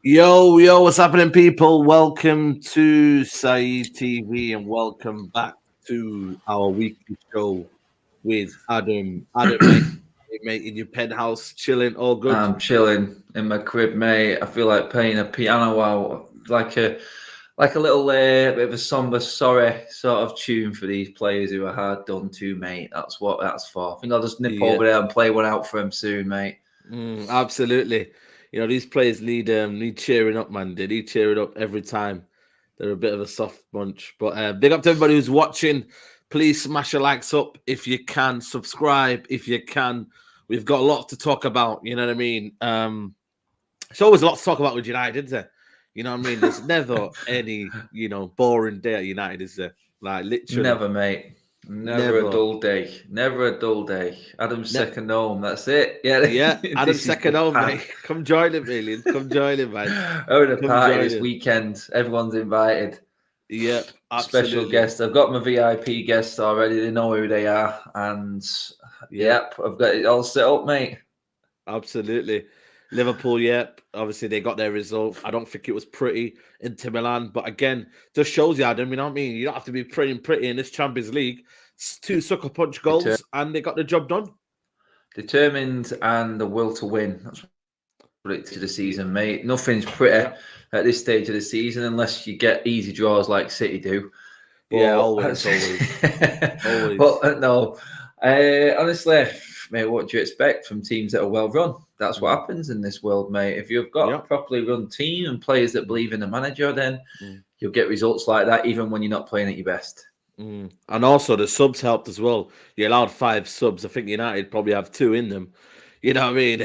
Yo, what's happening, people? Welcome to Saeed TV and welcome back to our weekly show with Adam. Adam, mate, in your penthouse, chilling, all good. I'm chilling in my crib, mate. I feel like playing a piano out, like a little bit of a somber, sorry sort of tune for these players who are hard done to, mate. That's what that's for. I think I'll just nip Yeah, over there and play one out for him soon, mate. absolutely. These players need cheering up, man. They need cheering up every time. They're a bit of a soft bunch. But big up to everybody who's watching. Please smash your likes up if you can. Subscribe if you can. We've got a lot to talk about. You know what I mean? It's always a lot to talk about with United, isn't there? You know what I mean? There's never any, boring day at United, is there? Like literally, Never, mate. Never a never. dull day. Never a dull day. Adam's Ne- second home. That's it. Yeah, yeah, Adam this is the second home, path. mate. Come join him, aliens. Come join him, man. Having a Come party join this him. weekend. Everyone's invited. Yeah, Special absolutely. guest. I've got my VIP guests already. They know who they are, and Yeah, I've got it all set up, mate. absolutely. Liverpool, yep. Obviously, they got their result. I don't think it was pretty Inter Milan, but again, just shows you, Adam. You know what I mean? You don't have to be pretty in this Champions League. It's two sucker punch Deter- goals, and they got the job done. Determined and the will to win. That's what it to the season, mate. Nothing's pretty Yeah, at this stage of the season unless you get easy draws like City do. yeah, But always, always. but no, honestly, mate, what do you expect from teams that are well run? That's what Mm. happens in this world, mate. If you've got Yeah. a properly run team and players that believe in the manager, then Mm. you'll get results like that, even when you're not playing at your best. And also the subs helped as well. You allowed 5 subs. I think United probably have 2 in them. You know what I mean?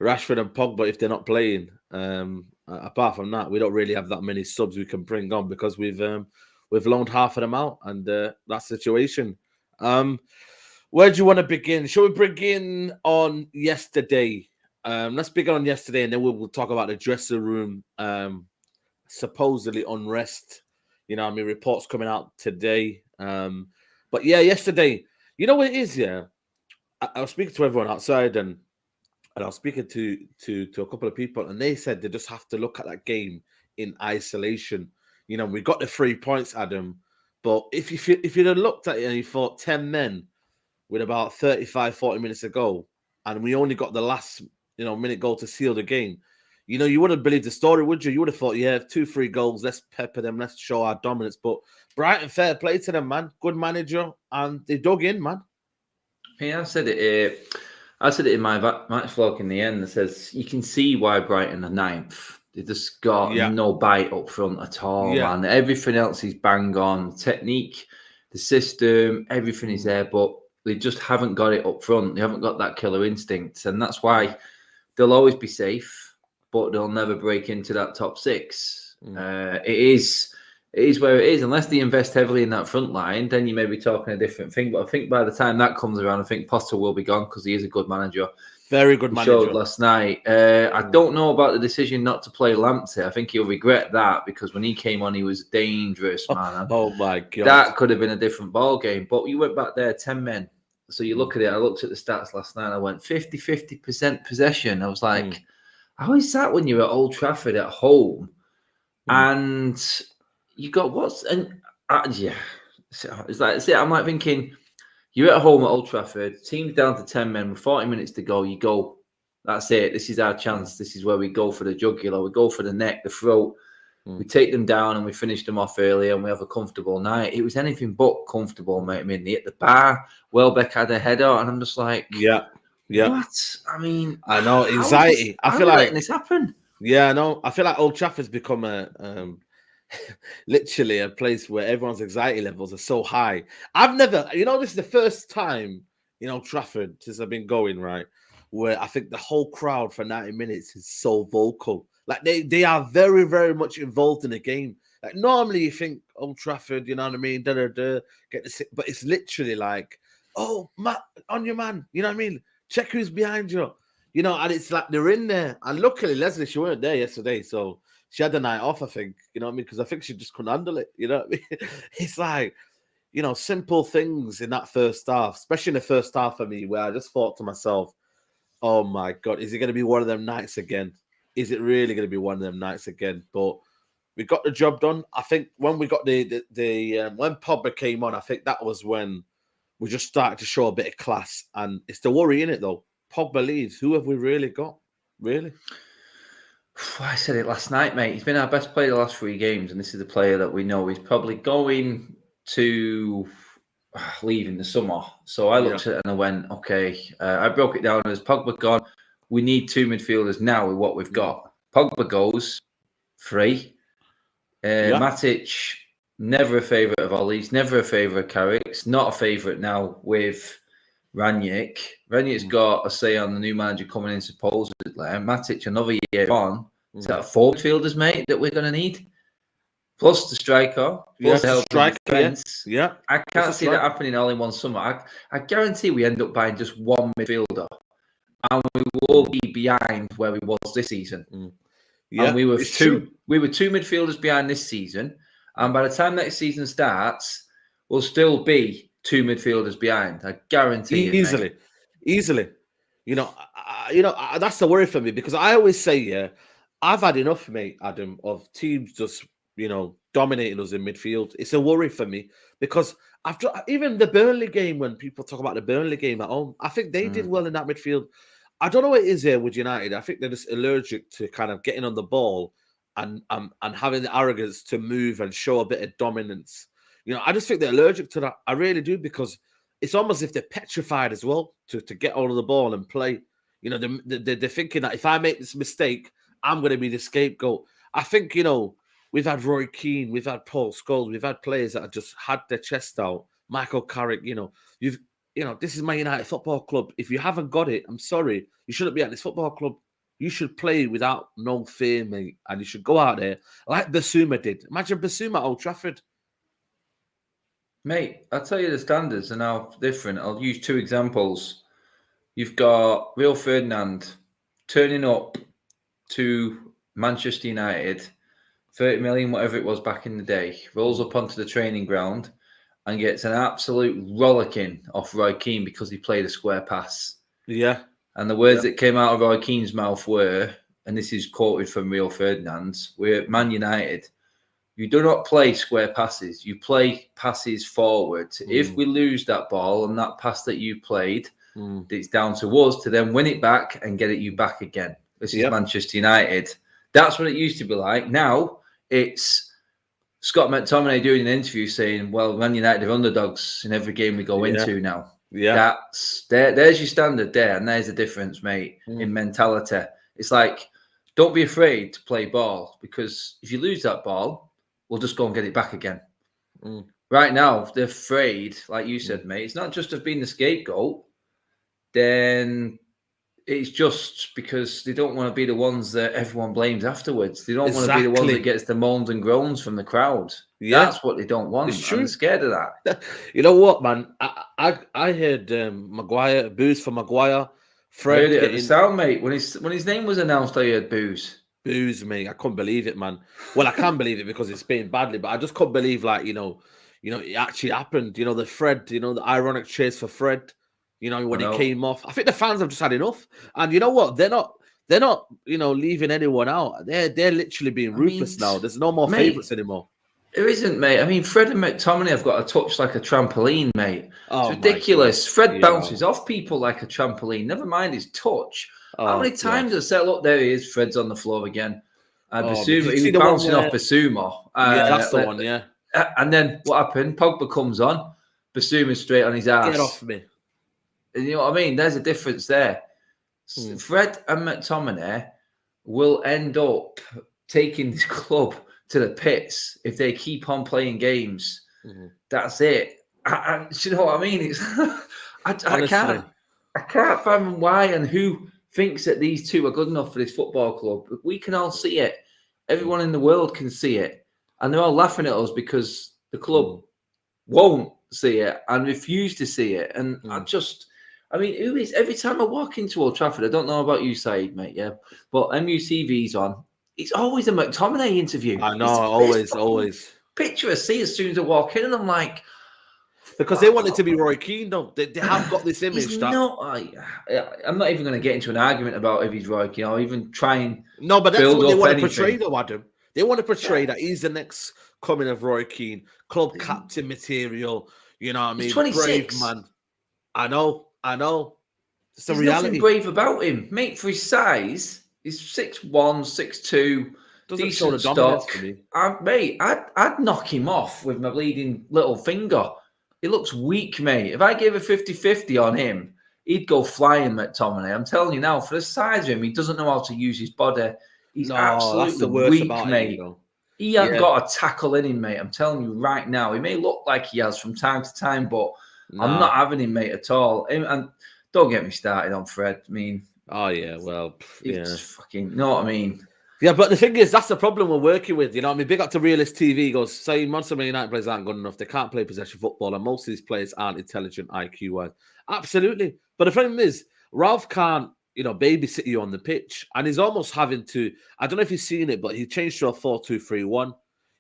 Rashford and Pogba if they're not playing. Apart from that, we don't really have that many subs we can bring on because we've loaned half of them out, and that situation. Where do you want to begin? Shall we begin on yesterday? Let's begin on yesterday, and then we'll talk about the dressing room. Supposedly unrest. You know, what I mean, reports coming out today. But yeah, yesterday, you know what it is, yeah. I was speaking to everyone outside, and I was speaking to a couple of people, and they said they just have to look at that game in isolation. You know, we got the 3 points, Adam, but if you'd have looked at it and you thought 10 men with about 35, 40 minutes to go, and we only got the last minute goal to seal the game, you wouldn't believe the story, would you? You would have thought, yeah, 2-3 goals, let's pepper them, let's show our dominance. But Brighton, fair play to them, man. Good manager, and they dug in, man. Yeah, I said it in my match vlog in the end. That says you can see why Brighton are ninth. They just got Yeah, no bite up front at all, yeah. man. Everything else is bang on. Technique, the system, everything is there, but they just haven't got it up front. They haven't got that killer instinct, and that's why they'll always be safe, but they'll never break into that top 6. It is where it is. Unless they invest heavily in that front line, then you may be talking a different thing. But I think by the time that comes around, I think Potter will be gone because he is a good manager. Very good He manager. showed last night. I don't know about the decision not to play Lamptey. I think he'll regret that because when he came on, he was dangerous, man. Oh my God. That could have been a different ball game. But you went back there, 10 men. So you look at it. I looked at the stats last night. I went 50% possession. I was like, how is that when you're at Old Trafford at home? And you got yeah, it's like I'm like thinking you're at home at Old Trafford, team's down to 10 men with 40 minutes to go. You go, that's it. This is our chance. This is where we go for the jugular. We go for the neck, the throat. We take them down and we finish them off early and we have a comfortable night. It was anything but comfortable, mate. I mean, they hit the bar. Welbeck had a header, and I'm just like, yeah. What? I mean, I know, anxiety. I feel like letting this happen. Yeah, I know. I feel like Old Trafford's become a literally a place where everyone's anxiety levels are so high. I've never, this is the first time in Old Trafford since I've been going, right, where I think the whole crowd for 90 minutes is so vocal. Like they are very, very much involved in the game. Like normally you think Old Trafford, you know what I mean, get the, but it's literally like, oh, Matt, on your man, you know what I mean? Check who's behind you. And it's like they're in there. And luckily, Leslie, she weren't there yesterday. So she had the night off, I think. You know what I mean? Because I think she just couldn't handle it. You know what I mean? It's like, simple things in that first half, especially in the first half for me, where I just thought to myself, oh my God, is it going to be one of them nights again? is it really going to be one of them nights again? But we got the job done. I think when we got the when Pogba came on, I think that was when we just started to show a bit of class. And it's the worry in it though. Pogba leaves. Who have we really got? Really? I said it last night, mate. He's been our best player the last 3 games, and this is the player that we know he's probably going to leave in the summer. So I looked at it and I went, okay. I broke it down as Pogba gone. We need 2 midfielders now with what we've got. Pogba goes, 3. Matic, never a favourite of Ollie's, never a favourite of Carrick's, not a favourite now with Ranić. Ranić's got a say on the new manager coming in supposedly. Matic another year on. Is that 4 midfielders, mate, that we're going to need? Plus the striker. Plus the help of defence. Yeah. I can't see that happening all in one summer. I guarantee we end up buying just 1 midfielder. And we will be behind where we was this season. Yeah, and we were 2 midfielders behind this season. And by the time next season starts, we'll still be 2 midfielders behind. I guarantee it. Easily. That's the worry for me because I always say, I've had enough, mate, Adam, of teams just, dominating us in midfield. It's a worry for me because after even the Burnley game, when people talk about the Burnley game at home, I think they did well in that midfield. I don't know what it is here with United. I think they're just allergic to kind of getting on the ball and having the arrogance to move and show a bit of dominance. I just think they're allergic to that. I really do because it's almost as if they're petrified as well to get hold of the ball and play. They're thinking that if I make this mistake, I'm going to be the scapegoat. I think, we've had Roy Keane, we've had Paul Scholes, we've had players that have just had their chest out. Michael Carrick, this is my United Football Club. If you haven't got it, I'm sorry. You shouldn't be at this football club. You should play without no fear, mate. And you should go out there like Basuma did. Imagine Basuma at Old Trafford. Mate, I'll tell you the standards are now different. I'll use 2 examples. You've got Rio Ferdinand turning up to Manchester United, 30 million, whatever it was back in the day, rolls up onto the training ground and gets an absolute rollicking off Roy Keane because he played a square pass. Yeah. And the words that came out of Roy Keane's mouth were, and this is quoted from Rio Ferdinand's, we're at Man United. You do not play square passes. You play passes forward. If we lose that ball and that pass that you played, it's down to us to then win it back and get you back again. This is Manchester United. That's what it used to be like. Now it's Scott McTominay doing an interview saying, well, Man United are underdogs in every game we go into now. Yeah. There's your standard there. And there's the difference, mate, in mentality. It's like, don't be afraid to play ball because if you lose that ball, we'll just go and get it back again. Right now, if they're afraid, like you said, mate, it's not just of being the scapegoat, then it's just because they don't want to be the ones that everyone blames afterwards. They don't want to be the ones that gets the moans and groans from the crowd. Yeah. That's what they don't want. It's true. I'm scared of that. You know what, man? I heard Maguire, boos for Maguire. Fred I heard it at the sound, mate. When his name was announced, I heard boos. Boos, mate. I couldn't believe it, man. Well, I can believe it because it's been badly, but I just couldn't believe, it actually happened. The Fred, the ironic chase for Fred. When he came off, I think the fans have just had enough. And you know what? They're not, leaving anyone out. They're literally being ruthless now. There's no more favourites anymore. There isn't, mate. I mean, Fred and McTominay have got a touch like a trampoline, mate. It's ridiculous. Fred bounces off people like a trampoline. Never mind his touch. How many times has said, look, there he is. Fred's on the floor again. Basuma, he was bouncing off Basuma. That's the one, yeah. And then what happened? Pogba comes on. Basuma's straight on his ass. Get off me. And you know what I mean? There's a difference there. Fred and McTominay will end up taking this club to the pits if they keep on playing games. That's it. You know what I mean? It's I can't fathom why and who thinks that these two are good enough for this football club. We can all see it. Everyone in the world can see it. And they're all laughing at us because the club won't see it and refuse to see it. And who is every time I walk into Old Trafford? I don't know about you, Saeed, mate. Yeah, but MUTV's on. It's always a McTominay interview. I know, always. Picture I see as soon as I walk in, and I'm like, Because they want it to be Roy Keane, though. They have got this image He's that not. I'm not even going to get into an argument about if he's Roy Keane or even try and no, but that's build what they up want to anything. portray, though, Adam. They want to portray that he's the next coming of Roy Keane, club captain material. You know what I mean? He's 26. Brave man. I know. It's a There's reality. nothing brave about him, mate. For his size, he's 6'1", 6'2", Doesn't show the decent dominance stock. to me. Mate, I'd knock him off with my bleeding little finger. He looks weak, mate. If I gave a 50-50 on him, he'd go flying, McTominay. I'm telling you now, for the size of him, he doesn't know how to use his body. He's That's the absolutely worst weak, about mate. it, you know. He hasn't got a tackle in him, mate. I'm telling you right now. He may look like he has from time to time, but I'm not having him, mate, at all. And don't get me started on Fred. I mean, oh yeah, well, yeah, fucking, you know what I mean? Yeah, but the thing is, that's the problem we're working with. You know, I mean, big up to Realist TV goes, saying Manchester United players aren't good enough. They can't play possession football, and most of these players aren't intelligent IQ-wise. Absolutely. But the problem is, Ralph can't, babysit you on the pitch. And he's almost having to, I don't know if you've seen it, but he changed to a 4-2-3-1,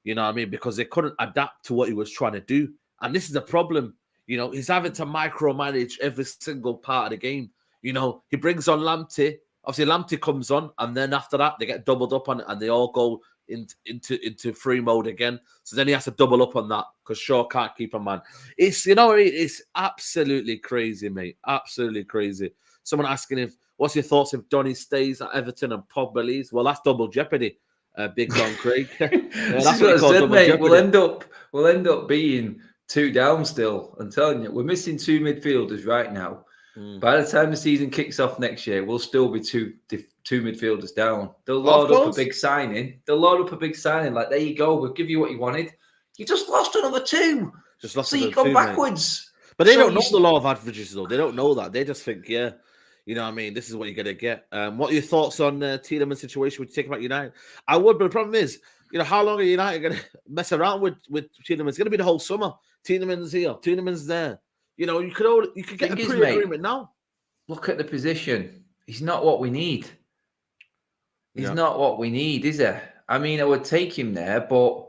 you know what I mean? Because they couldn't adapt to what he was trying to do. And this is the problem. He's having to micromanage every single part of the game. He brings on Lamptey. Obviously, Lamptey comes on, and then after that, they get doubled up on it, and they all go into free mode again. So then he has to double up on that because Shaw can't keep a man. It's it's absolutely crazy, mate. Absolutely crazy. Someone asking what's your thoughts if Donny stays at Everton and Pogba leaves? Well, that's double jeopardy. Big Don Craig. That's what I said, mate. Jeopardy. We'll end up being 2 down still. I'm telling you, we're missing 2 midfielders right now. By the time the season kicks off next year, we'll still be two midfielders down. They'll load up a big signing. Like, there you go. We'll give you what you wanted. You just lost another 2. So you go backwards. Mate. But they don't know the law of averages, though. They don't know that. They just think, you know what I mean? This is what you're going to get. What are your thoughts on Tielemans' situation? Would you take about United? I would, but the problem is, how long are United going to mess around with Tielemans? It's going to be the whole summer. Tielemans here, Tielemans there. You could get a pre-agreement now. Look at the position. He's not what we need. He's not what we need, is he? I mean, I would take him there, but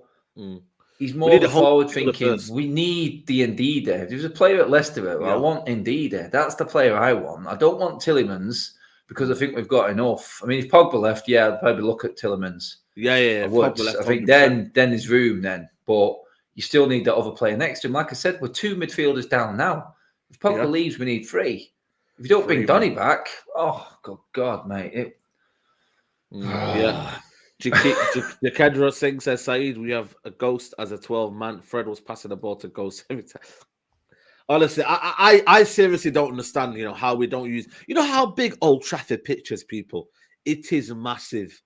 he's more forward thinking. We need the Ndidi. If there's a player at Leicester, I want Ndidi. That's the player I want. I don't want Tielemans because I think we've got enough. I mean, if Pogba left, I'd probably look at Tielemans. Yeah. I would. I think then there's room then, but you still need that other player next to him. Like I said, we're 2 midfielders down now. If Pogba leaves, we need 3. If you don't bring Donny back, good God, mate. Jakedra Singh says, Saeed, we have a Ghost as a 12-man. Fred was passing the ball to Ghost every time. Honestly, I seriously don't understand, how we don't use... how big Old Trafford pictures, people? It is massive.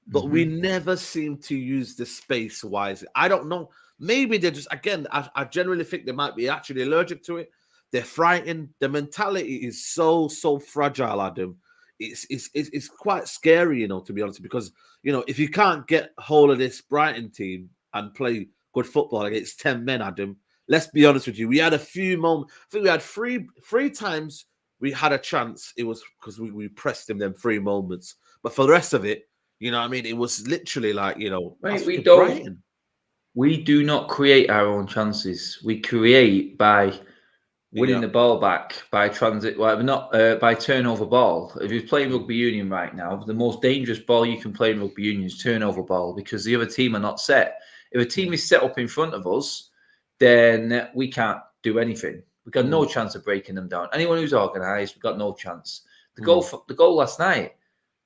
But we never seem to use the space wisely. I don't know. Maybe they're just, again, I generally think they might be actually allergic to it. They're frightened. The mentality is so fragile, Adam. It's quite scary, to be honest, because, if you can't get hold of this Brighton team and play good football against 10 men, Adam, let's be honest with you. We had a few moments. I think we had three times we had a chance. It was because we pressed them 3 moments. But for the rest of it, you know what I mean? It was literally like, Mate, we do not create our own chances. We create by winning the ball back, by transit, by turnover ball. If you're playing rugby union right now, the most dangerous ball you can play in rugby union is turnover ball because the other team are not set. If a team is set up in front of us, then we can't do anything. We've got no chance of breaking them down. Anyone who's organised, we've got no chance. The goal last night,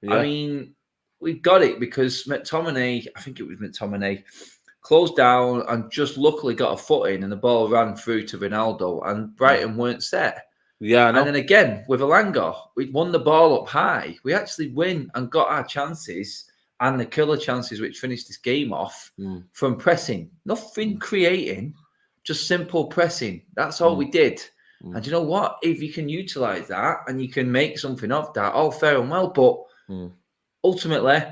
I mean, we got it because McTominay, I think it was McTominay, closed down and just luckily got a foot in and the ball ran through to Ronaldo and Brighton weren't set. Yeah, and then again, with Elanga, we won the ball up high. We actually win and got our chances and the killer chances which finished this game off from pressing. Nothing creating, just simple pressing. That's all we did. And you know what? If you can utilise that and you can make something of that, all fair and well, but ultimately,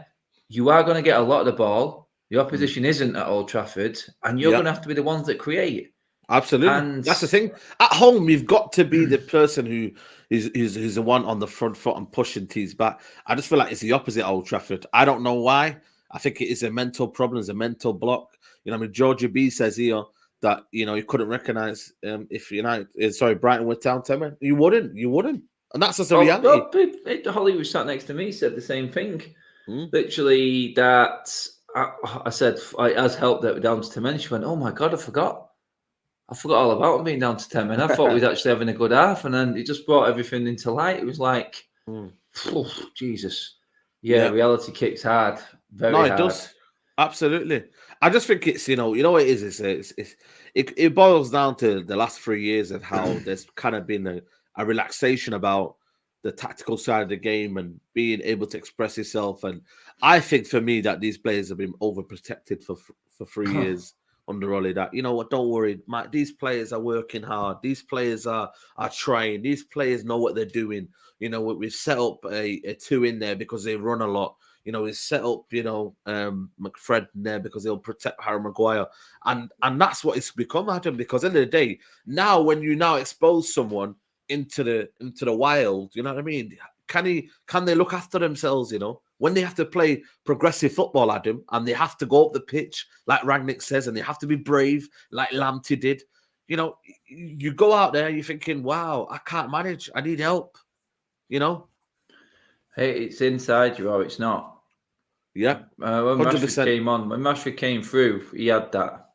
you are going to get a lot of the ball. The opposition isn't at Old Trafford, and you're going to have to be the ones that create. Absolutely. And that's the thing. At home, you've got to be the person who is the one on the front foot and pushing teams back. I just feel like it's the opposite at Old Trafford. I don't know why. I think it is a mental problem, it's a mental block. I mean, Georgia B says here, that you couldn't recognise if Brighton were down 10 men. You wouldn't, and that's just a reality. Holly was sat next to me, said the same thing. Mm. Literally, that I said it has helped that we're down to 10 men. She went, "Oh my god, I forgot all about him being down to 10 men. I thought we was actually having a good half," and then it just brought everything into light. It was like, oh, Jesus, yeah, reality kicks hard, very hard. It does. Absolutely. I just think it's what it is. It boils down to the last 3 years of how there's kind of been a relaxation about the tactical side of the game and being able to express yourself. And I think for me that these players have been overprotected for 3 years under Ollie. That what, don't worry, Mike. These players are working hard. These players are trying. These players know what they're doing. We've set up a 2 in there because they run a lot. We set up, McFred in there because he'll protect Harry Maguire. And that's what it's become, Adam, because at the end of the day, now when you now expose someone into the wild, you know what I mean? Can they look after themselves, when they have to play progressive football, Adam, and they have to go up the pitch, like Rangnick says, and they have to be brave, like Lamptey did. You go out there, you're thinking, wow, I can't manage. I need help, Hey, it's inside you or it's not. Yeah, when Rashford came through, he had that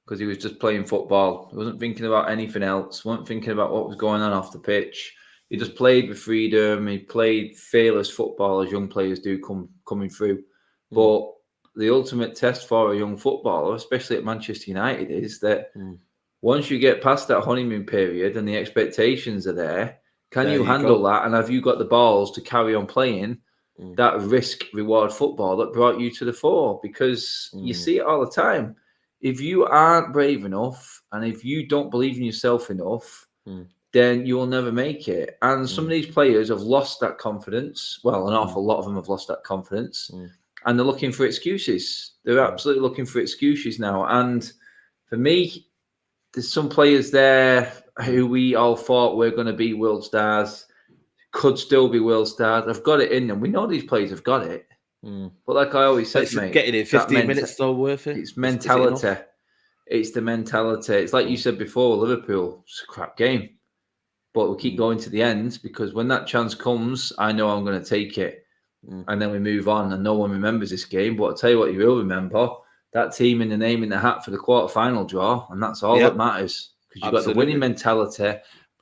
because he was just playing football. He wasn't thinking about anything else. Wasn't thinking about what was going on off the pitch. He just played with freedom. He played fearless football as young players do coming through. But the ultimate test for a young footballer, especially at Manchester United, is that once you get past that honeymoon period and the expectations are there, can you handle that? And have you got the balls to carry on playing that risk-reward football that brought you to the fore? Because you see it all the time. If you aren't brave enough and if you don't believe in yourself enough, then you will never make it. And some of these players have lost that confidence. Well, an awful lot of them have lost that confidence. And they're looking for excuses. They're absolutely looking for excuses now. And for me, there's some players there who we all thought were going to be world stars, could still be world stars. I've got it in them. We know these players have got it. But like I always said, mate, getting it 15 minutes still worth it. It's mentality. It's the mentality. It's like you said before, Liverpool, it's a crap game. But we keep going to the end because when that chance comes, I know I'm going to take it. And then we move on and no one remembers this game. But I'll tell you what you will remember, that team in the name in the hat for the quarter-final draw. And that's all that matters. Because you've got the winning mentality.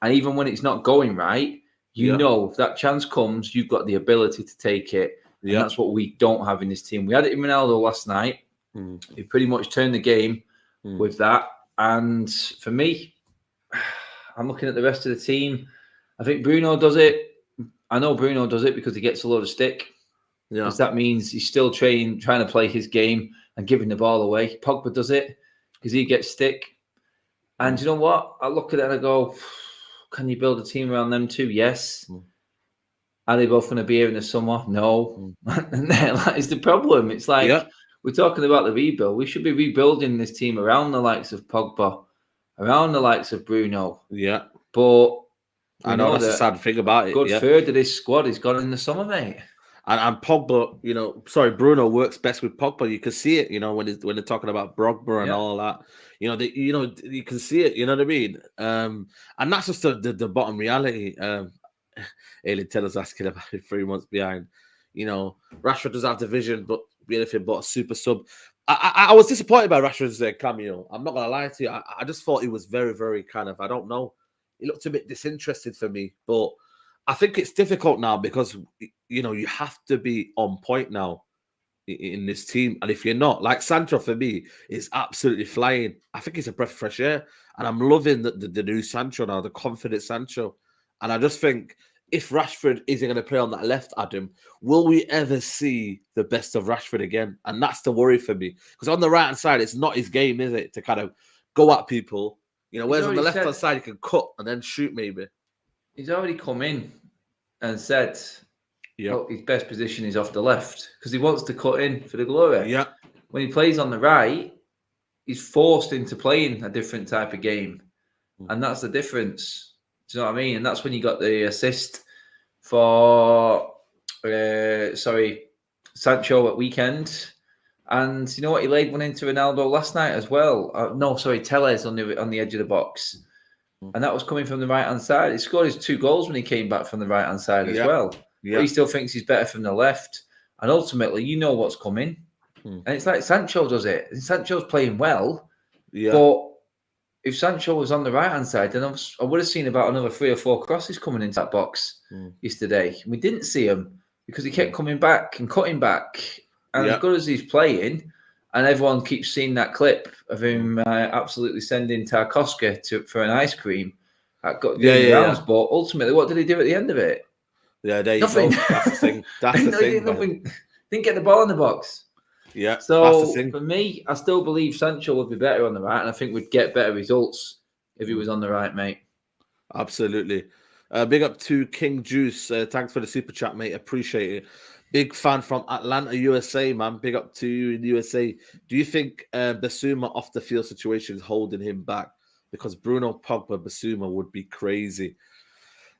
And even when it's not going right, you know if that chance comes, you've got the ability to take it. And that's what we don't have in this team. We had it in Ronaldo last night. He pretty much turned the game with that. And for me, I'm looking at the rest of the team. I think Bruno does it. I know Bruno does it because he gets a lot of stick. Because that means he's still trying to play his game and giving the ball away. Pogba does it because he gets stick. And you know what? I look at it and I go, can you build a team around them too? Yes. Are they both going to be here in the summer? No. And that is the problem. It's like we're talking about the rebuild. We should be rebuilding this team around the likes of Pogba, around the likes of Bruno. Yeah. But I know that's the sad thing about it. Good third of this squad is gone in the summer, mate. And Pogba, Bruno works best with Pogba. You can see it, when they're talking about Pogba and all that. You can see it. You know what I mean? And that's just the bottom reality. Aileen Taylor's asking about it 3 months behind. Rashford does have the vision, but be anything but a super sub. I was disappointed by Rashford's cameo. I'm not gonna lie to you. I just thought he was very, very kind of, I don't know. He looked a bit disinterested for me, but I think it's difficult now because you have to be on point now in this team, and if you're not, like Sancho for me is absolutely flying. I think he's a breath of fresh air, and I'm loving the new Sancho now, the confident Sancho. And I just think if Rashford isn't going to play on that left, Adam, will we ever see the best of Rashford again? And that's the worry for me. Because on the right-hand side, it's not his game, is it? To kind of go at people. Whereas on the left-hand side, you can cut and then shoot maybe. He's already come in and said his best position is off the left because he wants to cut in for the glory. Yeah. When he plays on the right, he's forced into playing a different type of game. And that's the difference. Do you know what I mean? And that's when you got the assist for Sancho at weekend. And you know what? He laid one into Ronaldo last night as well. No, sorry, Tellez on the edge of the box. And that was coming from the right-hand side. He scored his 2 goals when he came back from the right-hand side as well. But he still thinks he's better from the left. And ultimately, you know what's coming. And it's like Sancho does it. And Sancho's playing well. But if Sancho was on the right-hand side, then I would have seen about another 3 or 4 crosses coming into that box yesterday. And we didn't see him because he kept coming back and cutting back. And as good as he's playing, and everyone keeps seeing that clip of him absolutely sending Tarkowski for an ice cream. That got rounds, but ultimately, what did he do at the end of it? Yeah, there nothing. You go. That's the thing. That's the thing. Nothing. Didn't get the ball in the box. Yeah. So that's the thing. For me, I still believe Sancho would be better on the right, and I think we'd get better results if he was on the right, mate. Absolutely. Big up to King Juice. Thanks for the super chat, mate. Appreciate it. Big fan from Atlanta, USA, man. Big up to you in the USA. Do you think Basuma off the field situation is holding him back? Because Bruno, Pogba, Basuma would be crazy.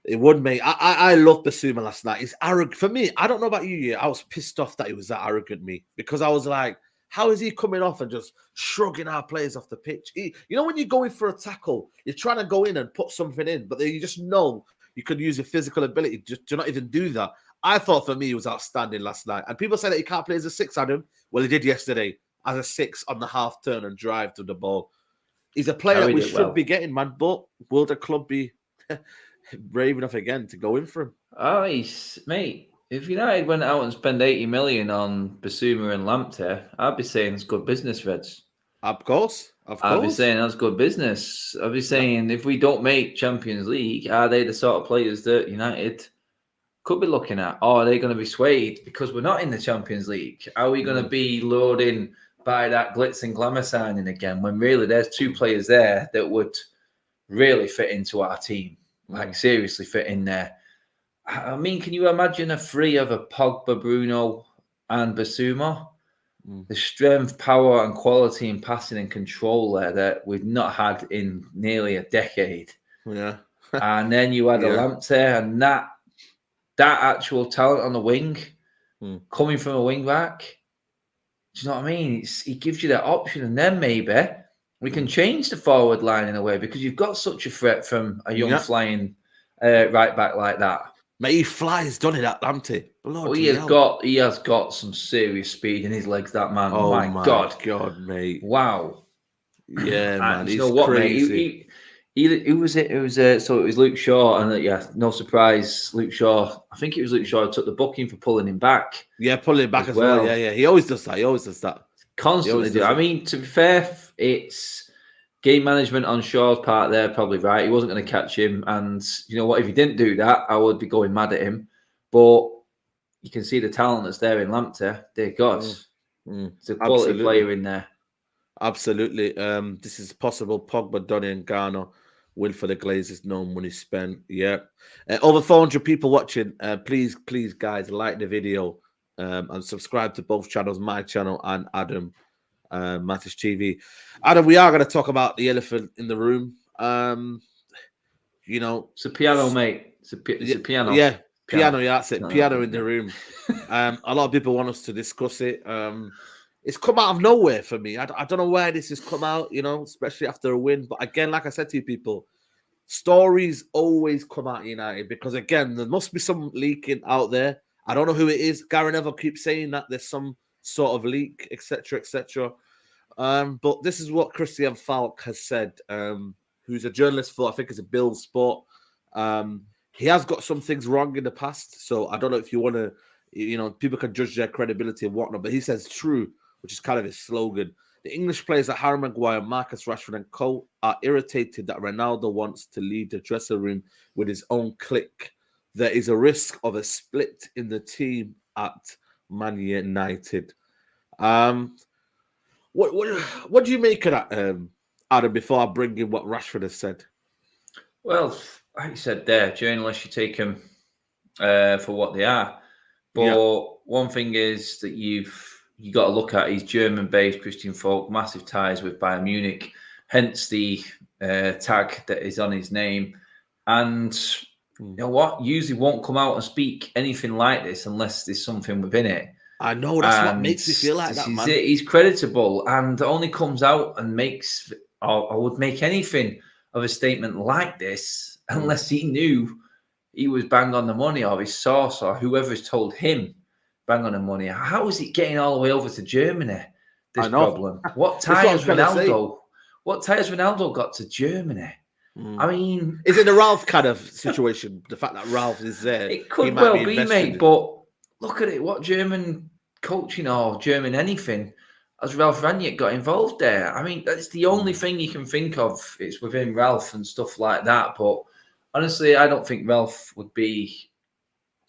It would, mate. I love Basuma last night. He's arrogant. For me, I don't know about you, yeah. I was pissed off that he was that arrogant, me. Because I was like, how is he coming off and just shrugging our players off the pitch? You know, when you're going for a tackle, you're trying to go in and put something in, but then you just know you could use your physical ability just to not even do that. I thought for me, he was outstanding last night. And people say that he can't play as a 6, Adam. Well, he did yesterday as a 6 on the half turn and drive to the ball. He's a player that we should be getting, man. But will the club be brave enough again to go in for him? Oh, mate. If United went out and spent 80 million on Basuma and Lamptey, I'd be saying it's good business, Reds. Of course. I'd be saying that's good business. I'd be saying if we don't make Champions League, are they the sort of players that United could be looking at? Or are they going to be swayed because we're not in the Champions League? Are we going to be lured in by that glitz and glamour signing again when really there's 2 players there that would really fit into our team? Like seriously fit in there. I mean, can you imagine a 3 of a Pogba, Bruno and Basuma? The strength, power and quality in passing and control there that we've not had in nearly a decade. Yeah. And then you had a Lamptey and that actual talent on the wing coming from a wing back. Do you know what I mean? He gives you that option, and then maybe we can change the forward line in a way because you've got such a threat from a young flying right back like that. Mate, he flies, doesn't he, that Lamptey? Oh, he has got some serious speed in his legs, that man. Oh my God, mate! Wow. Yeah, man, you know what, crazy. Mate? Who was it? It was so it was Luke Shaw, and no surprise, Luke Shaw. I think it was Luke Shaw who took the booking for pulling him back. Yeah, pulling him back as well. Yeah. He always does that. Constantly do. I mean, to be fair, it's game management on Shaw's part there, probably right. He wasn't going to catch him. And you know what? If he didn't do that, I would be going mad at him. But you can see the talent that's there in Lamptey. Dear God. It's a quality player in there. Absolutely. This is possible. Pogba, Donny and Garner win for the Glazers. No money spent. Yeah. Over 400 people watching. Please, guys, like the video and subscribe to both channels, my channel and Adam. Mattish TV. Adam, we are going to talk about the elephant in the room. You know, it's a piano, mate. It's a piano. Yeah, piano. Yeah, that's it. Piano in the room. A lot of people want us to discuss it. It's come out of nowhere for me. I don't know where this has come out. You know, especially after a win. But again, like I said to you, people, stories always come out United because again, there must be some leaking out there. I don't know who it is. Gary Neville keeps saying that there's some sort of leak, etc., etc. But this is what Christian Falk has said, who's a journalist for, I think it's a Bill Sport. He has got some things wrong in the past, so I don't know if you want to, you know, people can judge their credibility and whatnot, but he says true, which is kind of his slogan. The English players like Harry Maguire, Marcus Rashford and Co are irritated that Ronaldo wants to lead the dressing room with his own clique. There is a risk of a split in the team at Man United. What do you make of that, Adam, before I bring in what Rashford has said? Well, like you said there, journalists, you take them for what they are. But one thing is that you got to look at, he's German-based, Christian Falk, massive ties with Bayern Munich, hence the tag that is on his name. And you know what? Usually won't come out and speak anything like this unless there's something within it. I know, that's what makes me feel like that, man. He's creditable and only comes out and makes, or would make anything of a statement like this unless he knew he was bang on the money, or his source or whoever's told him bang on the money. How is it getting all the way over to Germany? This problem. What tie has Ronaldo? What tie has Ronaldo got to Germany? I mean, is it a Ralph kind of situation? The fact that Ralph is there, it could well be, mate. But look at it. What German coaching or German anything has Ralph Rangnick got involved there? I mean, that's the only thing you can think of. It's within Ralph and stuff like that. But honestly, I don't think Ralph would be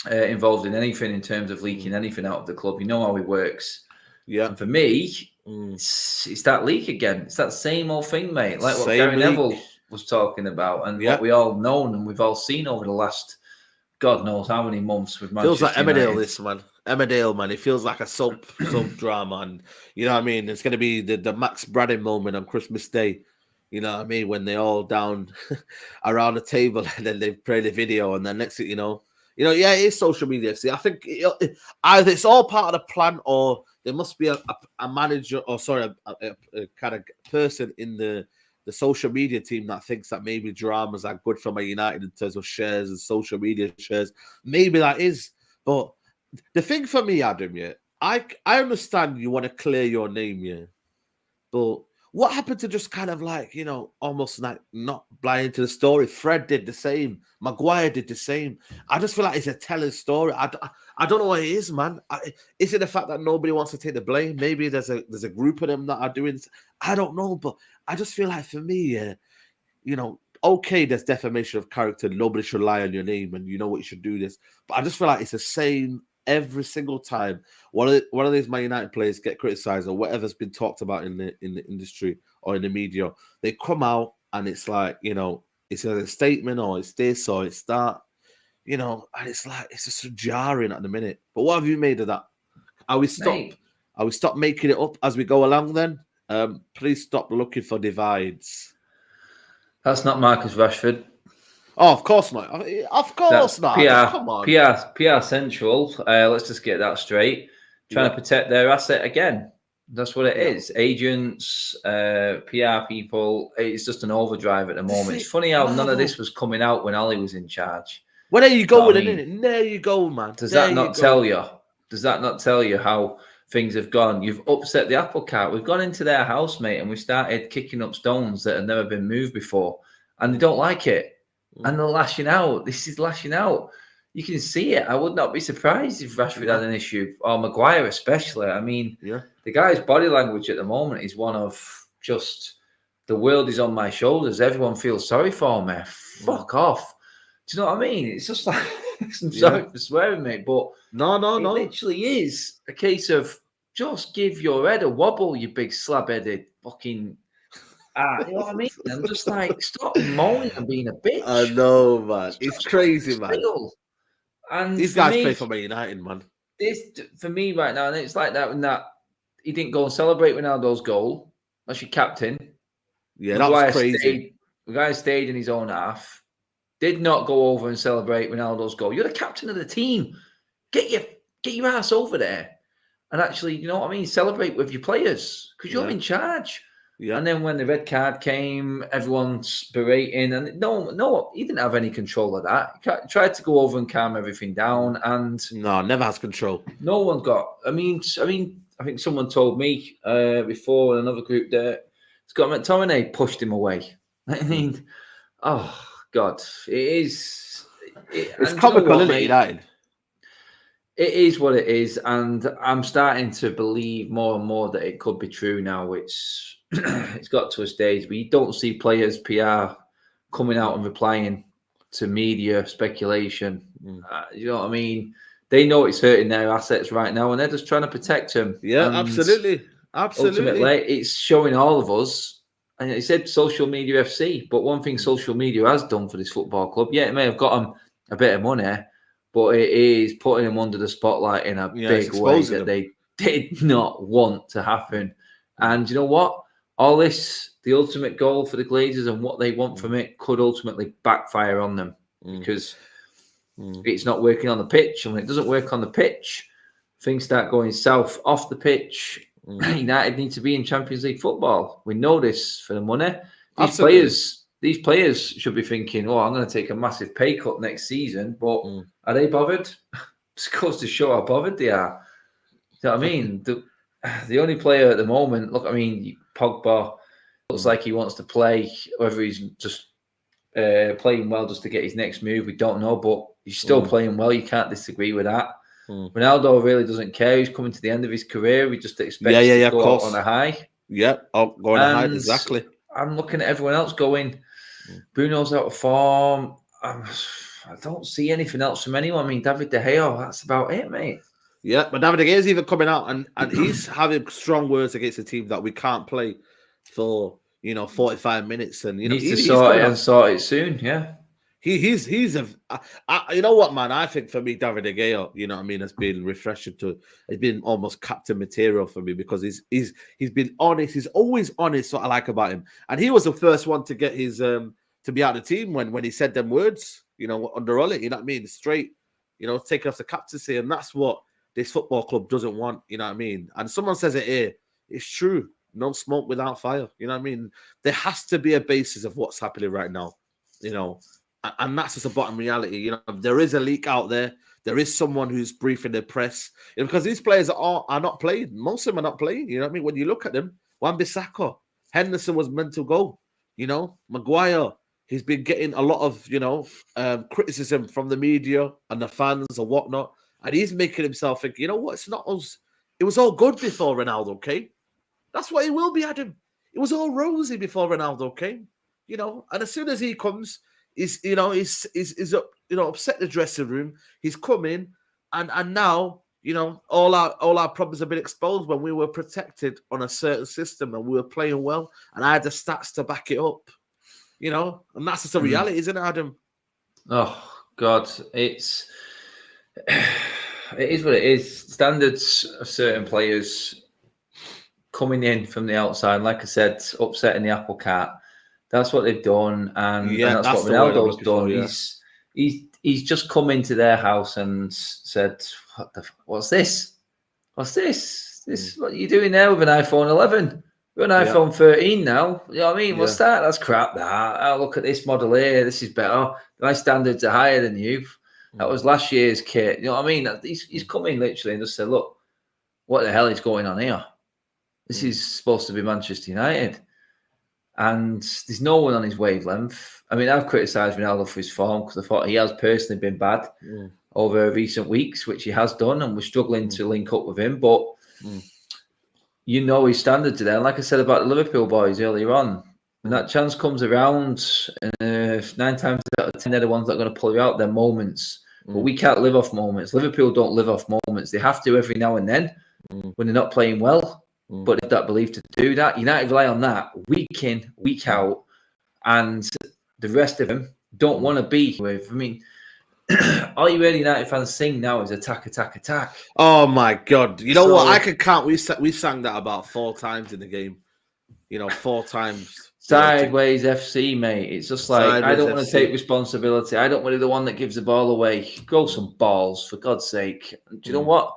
involved in anything in terms of leaking anything out of the club. You know how he works. Yeah. And for me, it's that leak again. It's that same old thing, mate. Like what Gary Neville was talking about, and what we all known and we've all seen over the last God knows how many months with Manchester Feels like Emmerdale, United. this man. Emmerdale, man. It feels like a soap drama, and you know what I mean. It's gonna be the Max Braddon moment on Christmas Day. You know what I mean, when they're all down around the table and then they play the video, and then next thing you know, yeah, it is social media. See, I think either it's all part of the plan, or there must be a manager, or sorry, a kind of person in the social media team that thinks that maybe dramas are good for Man United in terms of shares and social media shares. Maybe that is, but the thing for me, Adam, yeah, I understand you want to clear your name, yeah, but what happened to just kind of like, almost like not blind to the story? Fred did the same. Maguire did the same. I just feel like it's a telling story. I don't know what it is, man. Is it the fact that nobody wants to take the blame? Maybe there's a group of them that are doing. I don't know, but I just feel like for me, okay, there's defamation of character. Nobody should lie on your name, and you know what, you should do this. But I just feel like it's the same every single time one of these Man United players get criticised or whatever's been talked about in the industry or in the media. They come out and it's like, it's a statement or it's this or it's that, and it's like it's just so jarring at the minute. But what have you made of that? Are we stop making it up as we go along then? Please stop looking for divides. That's not Marcus Rashford. Oh, of course not. Of course not. PR, come on. PR Central. Let's just get that straight. Trying to protect their asset again. That's what it is. Agents, PR people. It's just an overdrive at the moment. It's funny how none of this was coming out when Ali was in charge. Well, there you go with it. There you go, man. Does that not tell you? Does that not tell you how things have gone? You've upset the apple cart. We've gone into their house, mate, and we started kicking up stones that have never been moved before, and they don't like it. And they're lashing out. This is lashing out. You can see it. I would not be surprised if Rashford had an issue, or Maguire especially. I mean, the guy's body language at the moment is one of just, the world is on my shoulders. Everyone feels sorry for me. Fuck off. Do you know what I mean? It's just like, I'm sorry for swearing, mate, but no. It literally is a case of just give your head a wobble, you big slab-headed fucking... you know what I mean? I'm just like, stop moaning and being a bitch. I know, man. It's crazy, man. And these guys play for Man United, man. This, for me right now, and it's like that when he didn't go and celebrate Ronaldo's goal. That's your captain. Yeah, that was crazy. The guy stayed in his own half. Did not go over and celebrate Ronaldo's goal. You're the captain of the team. Get your ass over there and actually, you know what I mean? Celebrate with your players because you're in charge. Yeah. And then when the red card came, everyone's berating, and no, he didn't have any control of that. He tried to go over and calm everything down, and no, never has control. No one got. I mean, I think someone told me before in another group that Scott McTominay pushed him away. I mean, oh God, it is. It's comical, isn't it, United? It is what it is, and I'm starting to believe more and more that it could be true now. It's got to a stage where you don't see players' PR coming out and replying to media speculation. You know what I mean? They know it's hurting their assets right now, and they're just trying to protect them. Yeah, and absolutely. Ultimately, it's showing all of us. And it said social media FC, but one thing social media has done for this football club, it may have got them a bit of money, but it is putting them under the spotlight in a big way that they did not want to happen. And you know what? All this, the ultimate goal for the Glazers and what they want from it could ultimately backfire on them because it's not working on the pitch. And when it doesn't work on the pitch, things start going south off the pitch, United need to be in Champions League football. We know this for the money. These players should be thinking, "Oh, I'm going to take a massive pay cut next season." But are they bothered? It goes to show how bothered they are. You know what I mean? The only player at the moment, look, I mean, Pogba looks like he wants to play. Whether he's just playing well just to get his next move, we don't know. But he's still playing well. You can't disagree with that. Ronaldo really doesn't care. He's coming to the end of his career. We just expect to go out on a high. Yeah, go on a high, exactly. I'm looking at everyone else going, Bruno's out of form. I don't see anything else from anyone. I mean, David De Gea, that's about it, mate. Yeah, but David De Gea is even coming out and he's having strong words against a team that we can't play for, 45 minutes. And, he needs to sort it soon, yeah. He's you know what, man? I think for me, David De Gea, has been refreshing it's been almost captain material for me because he's been honest. He's always honest. What I like about him, and he was the first one to get his to be out of the team when he said them words, under Ollie. You know what I mean? Straight, taking off the captaincy, and that's what this football club doesn't want. You know what I mean? And someone says it here. It's true. No smoke without fire. You know what I mean? There has to be a basis of what's happening right now. And that's just a bottom reality. There is a leak out there. There is someone who's briefing the press. Because these players are not playing. Most of them are not playing. You know what I mean? When you look at them, Wan-Bissaka, Henderson was meant to go. Maguire, he's been getting a lot of, criticism from the media and the fans and whatnot. And he's making himself think, you know what? It's not us. It was all good before Ronaldo came. That's what it will be, Adam. It was all rosy before Ronaldo came. And as soon as he comes, he's upset the dressing room. He's come in, and now all our problems have been exposed when we were protected on a certain system and we were playing well, and I had the stats to back it up. And that's just a reality, isn't it, Adam? Oh God, it is what it is. Standards of certain players coming in from the outside, like I said, upsetting the apple cart. That's what they've done, and that's what Ronaldo's done. Yeah. He's just come into their house and said, "What's this? What's this? What are you doing there with an iPhone 11? We're an iPhone 13 now. You know what I mean? What's that? That's crap. That. Oh, look at this model here. This is better. My standards are higher than you. That was last year's kit. You know what I mean? He's come in literally and just said, look, what the hell is going on here? This is supposed to be Manchester United." And there's no one on his wavelength. I mean, I've criticised Ronaldo for his form because I thought he has personally been bad over recent weeks, which he has done, and we're struggling to link up with him. But his standards are there. And like I said about the Liverpool boys earlier on, when that chance comes around, 9 times out of 10, they're the ones that are going to pull you out. They're moments. But we can't live off moments. Liverpool don't live off moments. They have to every now and then when they're not playing well. But if that belief to do that, United rely on that week in, week out, and the rest of them don't want to be with. I mean, all you really United fans sing now is attack, attack, attack. Oh my God! You know what? I can count. We sang that about 4 times in the game. 4 times. Sideways FC, mate. It's just like Sideways I don't want to take responsibility. I don't want to be the one that gives the ball away. Grow some balls, for God's sake. Do you know what?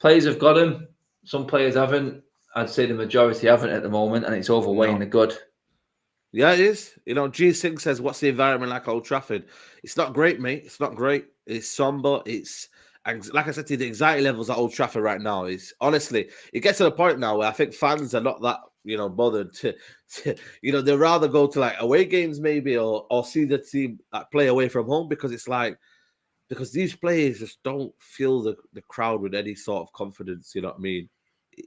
Players have got them. Some players haven't. I'd say the majority haven't at the moment, and it's overweighing the good. Yeah, it is. G6 says, what's the environment like at Old Trafford? It's not great, mate. It's not great. It's somber. And like I said to you, the anxiety levels at Old Trafford right now is, honestly, it gets to the point now where I think fans are not that, bothered to they'd rather go to like away games maybe or see the team play away from home because these players just don't fill the crowd with any sort of confidence, you know what I mean?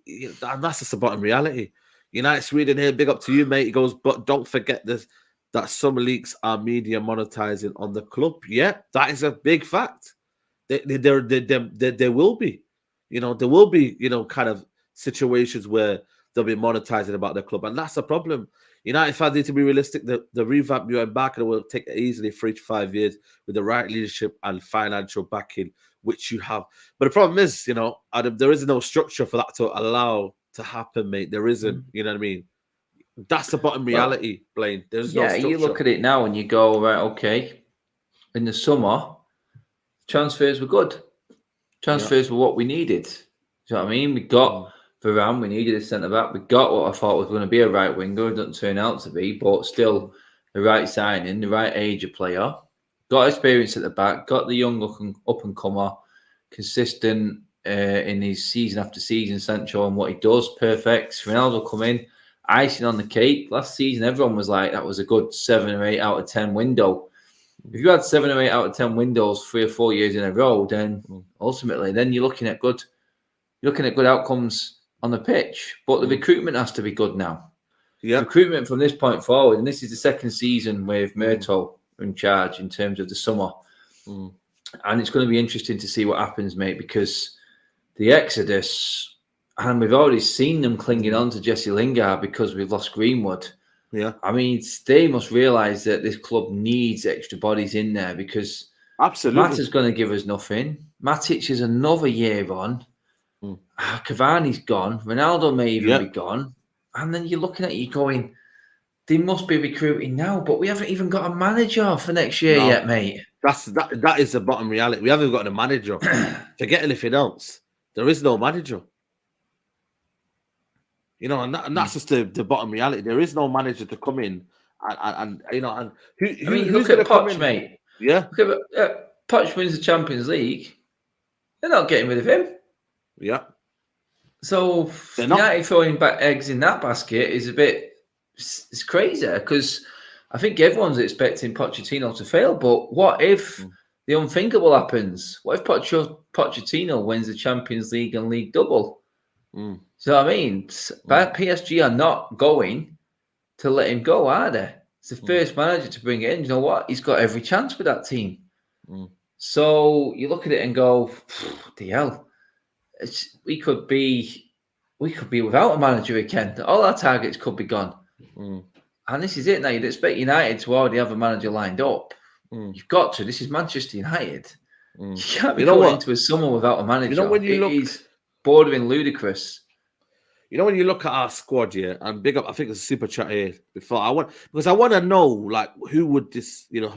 And that's just the bottom reality. United Sweden here, big up to you, mate. He goes, but don't forget this, that some leaks are media monetizing on the club. Yeah, that is a big fact. There will be, there will be, kind of situations where they'll be monetizing about the club, and that's a problem. United fans need to be realistic. The revamp you're embarking will take easily 3 to 5 years with the right leadership and financial backing, which you have. But the problem is, Adam, there is no structure for that to allow to happen, mate. There isn't. You know what I mean? That's the bottom reality, Blaine. There's no structure. You look at it now and you go, right, okay. In the summer, transfers were good. Transfers were what we needed. Do you know what I mean? We got Varane, we needed a centre back. We got what I thought was going to be a right winger. It doesn't turn out to be, but still the right signing, the right age of player. Got experience at the back. Got the young up and comer, consistent in his season after season. Sancho and what he does, perfect. Ronaldo come in, icing on the cake. Last season, everyone was like that was a good 7 or 8 out of 10 window. If you had 7 or 8 out of 10 windows 3 or 4 years in a row, then ultimately, then you're looking at good outcomes on the pitch. But the recruitment has to be good now. Yeah, recruitment from this point forward, and this is the second season with Myrtle in charge in terms of the summer, and it's going to be interesting to see what happens, mate, because the exodus, and we've already seen them clinging on to Jesse Lingard because we've lost Greenwood. Yeah, I mean, they must realise that this club needs extra bodies in there because absolutely. Mata's going to give us nothing. Matic is another year on. Cavani's gone. Ronaldo may even be gone. And then you're looking at you going, they must be recruiting now, but we haven't even got a manager for next year yet, mate. That is the bottom reality. We haven't got a manager. Forget anything else. There is no manager. You know, and that's just the bottom reality. There is no manager to come in and you know, and look at Poch, mate. Yeah. Look at Poch wins the Champions League. They're not getting rid of him. Yeah. So United throwing back eggs in that basket is it's crazy because I think everyone's expecting Pochettino to fail. But what if the unthinkable happens? What if Pochettino wins the Champions League and League double? So I mean, PSG are not going to let him go, are they? It's the first manager to bring it in. You know what? He's got every chance with that team. So you look at it and go, the hell, we could be without a manager again. All our targets could be gone. And this is it now. You'd expect United to already have a manager lined up. You've got to. This is Manchester United. You can't be going into a summer without a manager. You know, when you is bordering ludicrous. You know, when you look at our squad, and big up, I think there's a super chat here before. I want to know, like, who would stay or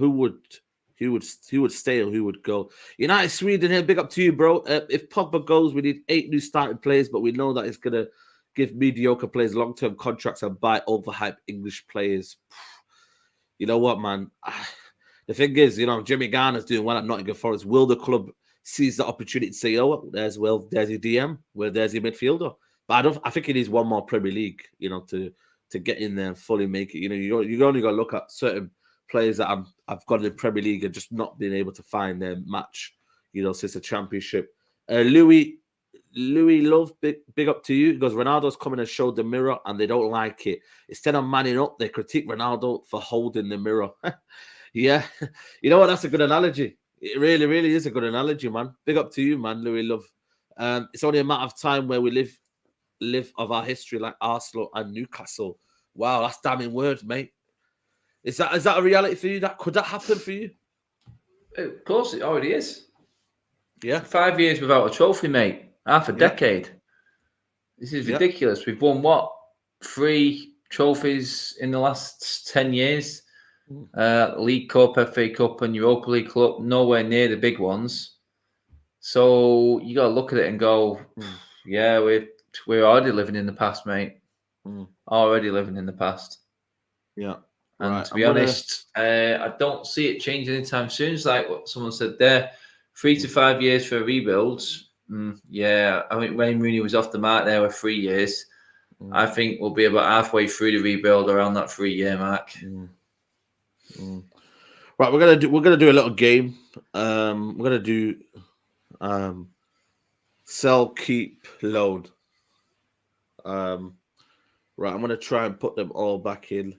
who would go. United Sweden here, big up to you, bro. If Pogba goes, we need 8 new starting players, but we know that it's gonna give mediocre players long-term contracts and buy overhyped English players. You know what, man? The thing is, you know, Jimmy Garner's doing well at Nottingham Forest. Will the club seize the opportunity to say, oh, there's your DM, there's your midfielder? But I think it needs one more Premier League, you know, to get in there and fully make it. You know, you only got to look at certain players that I've got in the Premier League and just not been able to find their match, you know, since the Championship. Louis Love, big up to you. He goes, Ronaldo's coming and showed the mirror and they don't like it. Instead of manning up, they critique Ronaldo for holding the mirror. Yeah. You know what? That's a good analogy. It really, really is a good analogy, man. Big up to you, man, Louis Love. It's only a matter of time where we live of our history like Arsenal and Newcastle. Wow, that's damning words, mate. Is that a reality for you? Could that happen for you? Of course, it already is. Yeah. 5 years without a trophy, mate. Half a decade. This is ridiculous. We've won, 3 trophies in the last 10 years? League Cup, FA Cup, and Europa League Cup. Nowhere near the big ones. So you got to look at it and go, yeah, we're already living in the past, mate. Already living in the past. Yeah. And to be honest, I don't see it changing anytime soon. It's like what someone said there, 3 to 5 years for a rebuild. Yeah, I think Wayne Rooney was off the mark there with 3 years. I think we'll be about halfway through the rebuild around that 3-year mark. Right, we're gonna do a little game. We're gonna do sell, keep, loan. Right, I'm gonna try and put them all back in.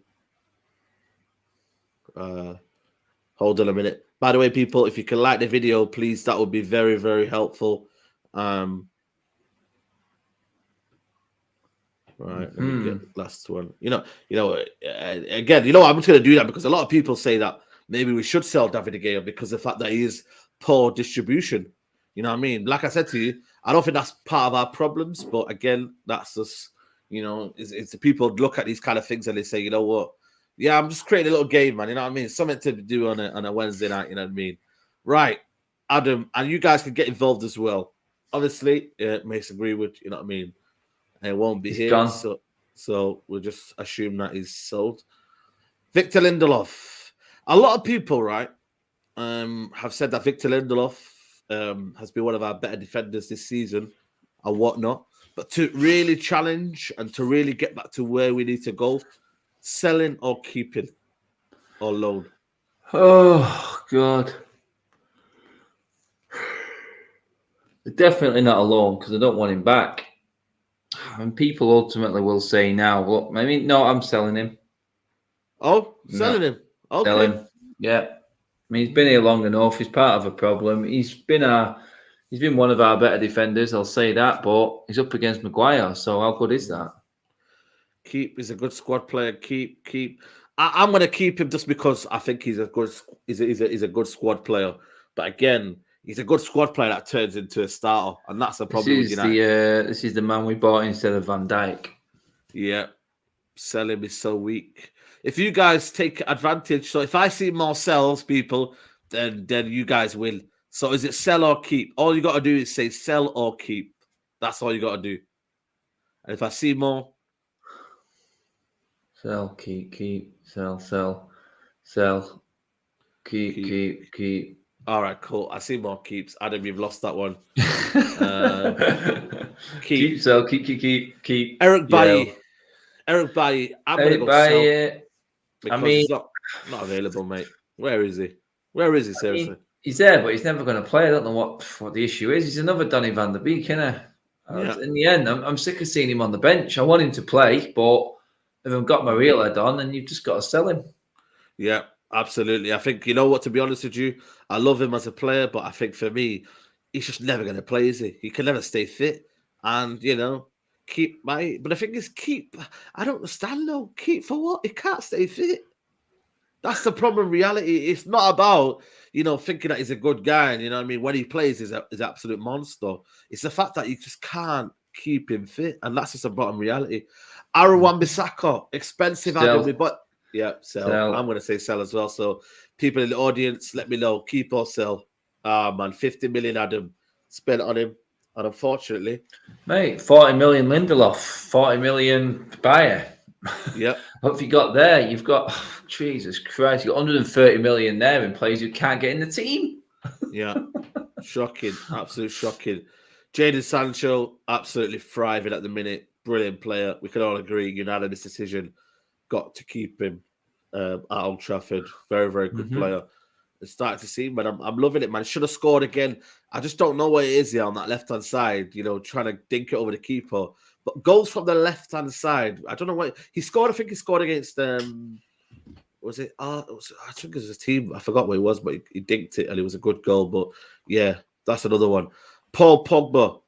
Hold on a minute. By the way, people, if you can like the video, please, that would be very, very helpful. Right, let me get the last one. You know, again, you know, I'm just going to do that because a lot of people say that maybe we should sell David De Gea because of the fact that he is poor distribution. You know what I mean? Like I said to you, I don't think that's part of our problems, but again, that's just, you know, it's the people look at these kind of things and they say, you know what? Yeah, I'm just creating a little game, man. You know what I mean? Something to do on a Wednesday night. You know what I mean? Right. Adam, and you guys can get involved as well. Honestly, Mason Greenwood, you know what I mean? And it won't be He's here, gone. so we'll just assume that he's sold. Victor Lindelof. A lot of people, right, have said that Victor Lindelof has been one of our better defenders this season and whatnot. But to really challenge and to really get back to where we need to go, selling or keeping or loan. Oh, God. Definitely not a loan because I don't want him back. And people ultimately will say now, look, I mean, no, I'm selling him. Oh, selling him. Okay. Sell him. Yeah. I mean, he's been here long enough. He's part of a problem. He's been one of our better defenders, I'll say that, but he's up against Maguire, so how good is that? Keep is a good squad player. Keep. I'm going to keep him just because I think he's a good squad player. But again, he's a good squad player that turns into a starter, and that's the problem with United. This is the man we bought instead of Van Dijk. Yeah, sell him is so weak. If you guys take advantage, so if I see more sells, people, then you guys win. So is it sell or keep? All you got to do is say sell or keep. That's all you got to do. And if I see more, sell, keep, sell, keep. All right, cool. I see more keeps. Adam, you've lost that one. Keep, sell, keep. Eric Bailly. Eric Bailly. I'm going to go sell. Because he's not available, mate. Where is he? Seriously? He's there, but he's never going to play. I don't know what the issue is. He's another Donny van der Beek, isn't he? Yeah. In the end, I'm sick of seeing him on the bench. I want him to play, but if I've got my real head on, then you've just got to sell him. Yeah, absolutely. I think, you know what, to be honest with you, I love him as a player, but I think for me, he's just never going to play, is he? He can never stay fit. And, but the thing is, I don't understand, though. Keep for what? He can't stay fit. That's the problem. Reality, it's not about, thinking that he's a good guy. And, you know what I mean? When he plays, he's an absolute monster. It's the fact that you just can't keep him fit. And that's just a bottom reality. Aaron Wan-Bissaka, expensive. Sell. I'm going to say sell as well. So people in the audience, let me know. Keep or sell. Man, 50 million, Adam. Spent on him. And unfortunately. Mate, 40 million Lindelof. 40 million Bayer. Yep. What have you got there? You've got, Jesus Christ, you've got 130 million there in players who can't get in the team. Yeah. Shocking. Absolute shocking. Jadon Sancho, absolutely thriving at the minute. Brilliant player. We can all agree. Unanimous decision. Got to keep him at Old Trafford. Very, very good player. It's starting to see, but I'm loving it, man. Should have scored again. I just don't know what it is here on that left-hand side, trying to dink it over the keeper. But goals from the left-hand side, I don't know what he scored. I think he scored against was it? I think it was a team. I forgot what it was, but he dinked it and it was a good goal. But yeah, that's another one. Paul Pogba.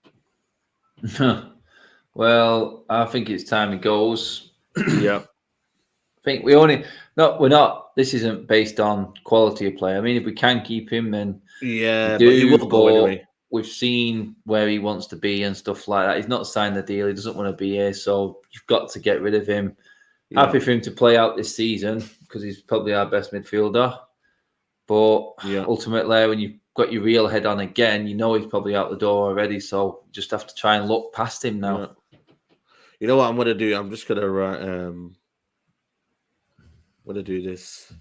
Well, I think it's time he goes. Yeah. I think we're not. This isn't based on quality of play. I mean, if we can keep him, then but he will go anyway. We've seen where he wants to be and stuff like that. He's not signed the deal. He doesn't want to be here, so you've got to get rid of him. Yeah. Happy for him to play out this season because he's probably our best midfielder. But ultimately, when you've got your real head on again, he's probably out the door already. So you just have to try and look past him now. Yeah. You know what I'm going to do? I'm just going to write. I'm going to do this.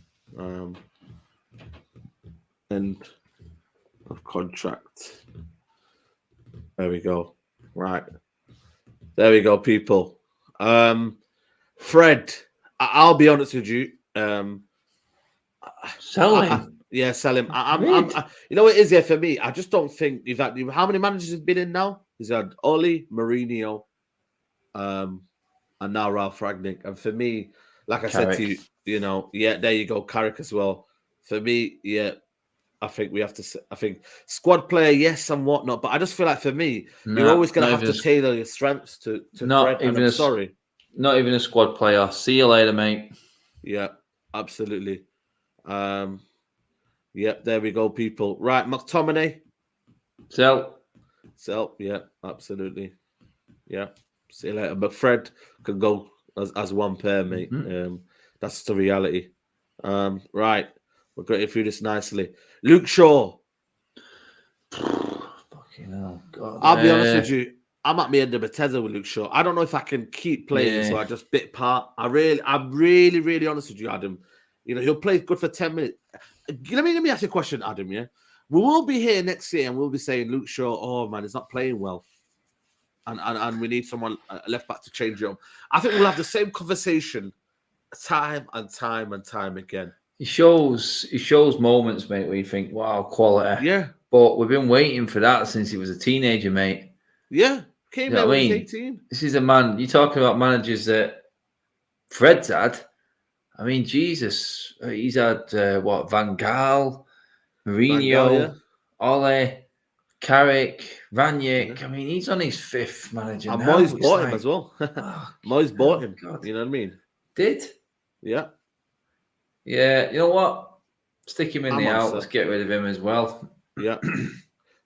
End of contract. There we go. Right. There we go, people. Fred, I'll be honest with you. Sell him. Sell him. You know what it is here for me? I just don't think you've had. How many managers have been in now? He's had Oli, Mourinho, and now Ralph Rangnick. And for me, like I said to you, there you go, Carrick as well. For me, I think we have to. I think squad player, yes, and whatnot. But I just feel like for me, you're always going to have to tailor your strengths to not Fred. Even sorry, not even a squad player. See you later, mate. Yeah, absolutely. There we go, people. Right, McTominay. Sell. Yeah, absolutely. Yeah. See you later. But Fred could go as one pair, mate. That's the reality. Right. We're going through this nicely. Luke Shaw. Fucking hell, God. I'll be honest with you. I'm at the end of a tether with Luke Shaw. I don't know if I can keep playing, so Yeah. I just bit part. I'm really honest with you, Adam. You know, he'll play good for 10 minutes. Let me ask you a question, Adam. Yeah, we will be here next year and we'll be saying Luke Shaw, oh man, he's not playing well, and we need someone left back to change it up. I think we'll have the same conversation time and time again. He shows moments, mate, where you think, wow, quality. Yeah. But we've been waiting for that since he was a teenager, mate. Yeah. Came You know here what I when mean? he was 18. This is a man, you're talking about managers that Fred's had. I mean, Jesus, he's had, Van Gaal, Mourinho, Ole, Carrick, Ranić. Yeah. I mean, he's on his 5th manager And now. Moyes bought him as well. Oh, Moyes bought him. God. You know what I mean? Did? Yeah. Yeah, you know what? Stick him in the out. Sir. Let's get rid of him as well. Yeah.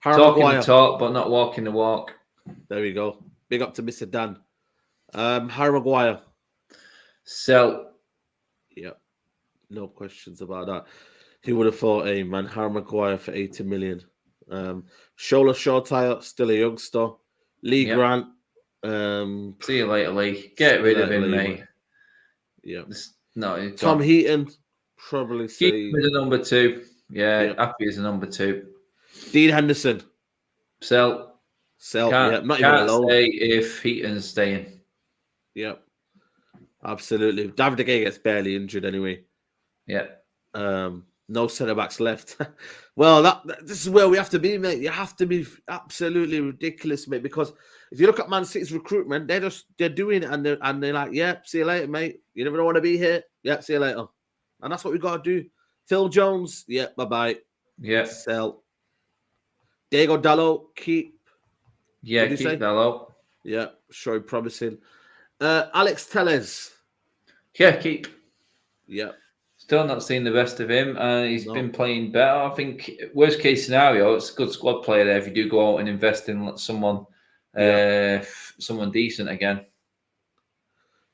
Talking the talk, but not walking the walk. There we go. Big up to Mr. Dan. Harry Maguire. Sell. Yeah. No questions about that. Who would have thought, hey, man, Harry Maguire for 80 million. Shola Shortire, still a youngster. Lee Grant. See you later, Lee. Get rid of him, mate. Yeah. No, Tom Heaton, probably keep him as a number 2. Yeah, happy as a number 2. Dean Henderson. Sell. Yeah, not even alone. Stay if Heaton's staying. Yeah. Absolutely. David De Gea gets barely injured anyway. Yeah. No centre backs left. Well, this is where we have to be, mate. You have to be absolutely ridiculous, mate. Because if you look at Man City's recruitment, they're doing it, and they're like, yeah, see you later, mate. You never want to be here. Yeah, see you later. And that's what we got to do. Phil Jones, yeah, bye. Yeah. Sell. Diego Dalot, keep. Yeah, keep Dalot. Yeah, showing promising. Alex Telles. Yeah, keep. Yeah. Still not seen the best of him. He's been playing better. I think worst case scenario, it's a good squad player there if you do go out and invest in someone decent again.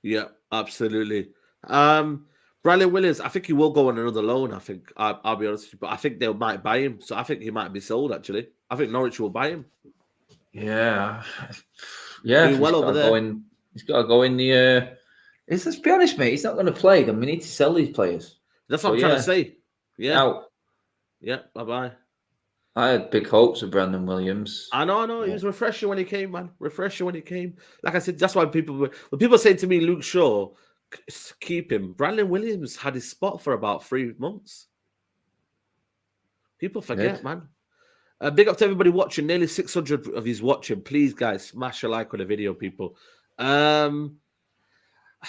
Yeah, absolutely. Bradley Williams, I think he will go on another loan. I think I'll be honest with you, but I think they might buy him. So I think he might be sold. Actually, I think Norwich will buy him. Yeah. Well over there. He's got to go in the. Let's be honest, mate. He's not going to play them. We need to sell these players. That's what I'm trying to say. Yeah. Out. Yeah. Bye. I had big hopes of Brandon Williams. I know. He was refreshing when he came, man. Refreshing when he came. Like I said, that's why when people say to me, Luke Shaw, keep him. Brandon Williams had his spot for about 3 months. People forget, man. Big up to everybody watching. Nearly 600 of you watching. Please, guys, smash a like on the video, people.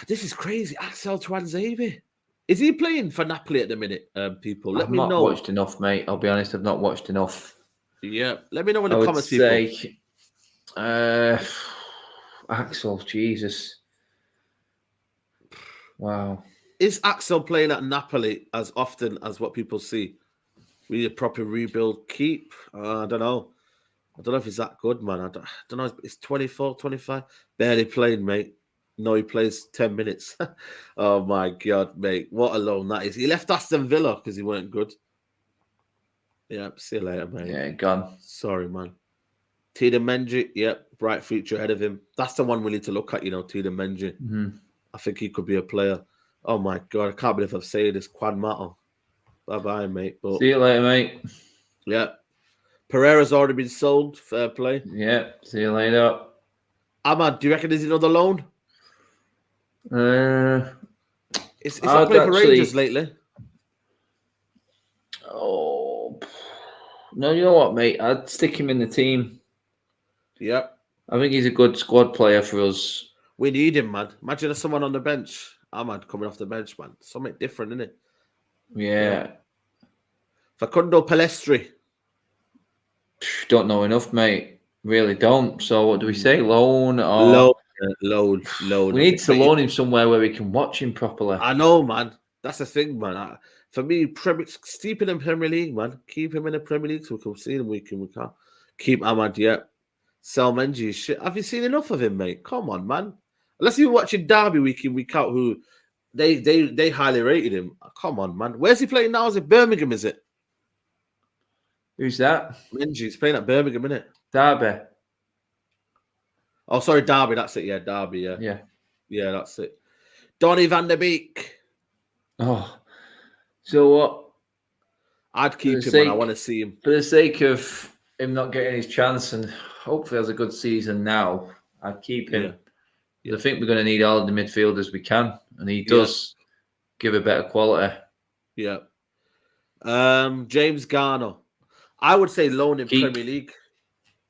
This is crazy. Axel Tuanzebe. Is he playing for Napoli at the minute, people? Let me know. I've not watched enough, mate. I'll be honest, I've not watched enough. Yeah. Let me know in the comments, people. Axel, Jesus. Wow. Is Axel playing at Napoli as often as what people see? We need a proper rebuild. Keep. I don't know. I don't know if he's that good, man. I don't know. It's 24, 25. Barely playing, mate. No, he plays 10 minutes. Oh, my God, mate. What a loan that is. He left Aston Villa because he weren't good. Yeah, see you later, mate. Yeah, gone. Sorry, man. Tida Menji, bright future ahead of him. That's the one we need to look at, Tida Menji. Mm-hmm. I think he could be a player. Oh, my God. I can't believe I've said this. Quan Mato. Bye-bye, mate. But, see you later, mate. Yeah. Pereira's already been sold. Fair play. Yeah, see you later. Ahmad, do you reckon there's another loan? It's not playing for Rangers lately. Oh no! You know what, mate? I'd stick him in the team. Yeah, I think he's a good squad player for us. We need him, man. Imagine someone on the bench. Ahmad coming off the bench, man. Something different, isn't it? Yeah. Facundo Palestri. Don't know enough, mate. Really don't. So what do we say? Loan or loan? We need to loan him somewhere where we can watch him properly. I know, man. That's the thing, man. For me, steep in the Premier League, man. Keep him in the Premier League so we can see him week in, week out. Keep Ahmad, Sell Menji. Shit. Have you seen enough of him, mate? Come on, man. Unless you're watching Derby week in, week out, who they highly rated him. Come on, man. Where's he playing now? Is it Birmingham, is it? Who's that? Menji, he's playing at Birmingham, isn't it? Derby. Oh, sorry, Derby. That's it. Yeah, Derby. Yeah, Yeah. yeah, that's it. Donny van der Beek. Oh, so what? I'd For the keep him, man. I want sake, to see him. for the sake of him not getting his chance and hopefully has a good season now, I'd keep him. Yeah. I think we're going to need all the midfielders we can, and he Yeah. does give a better quality. Yeah. James Garner. I would say loan in Keep. Premier League.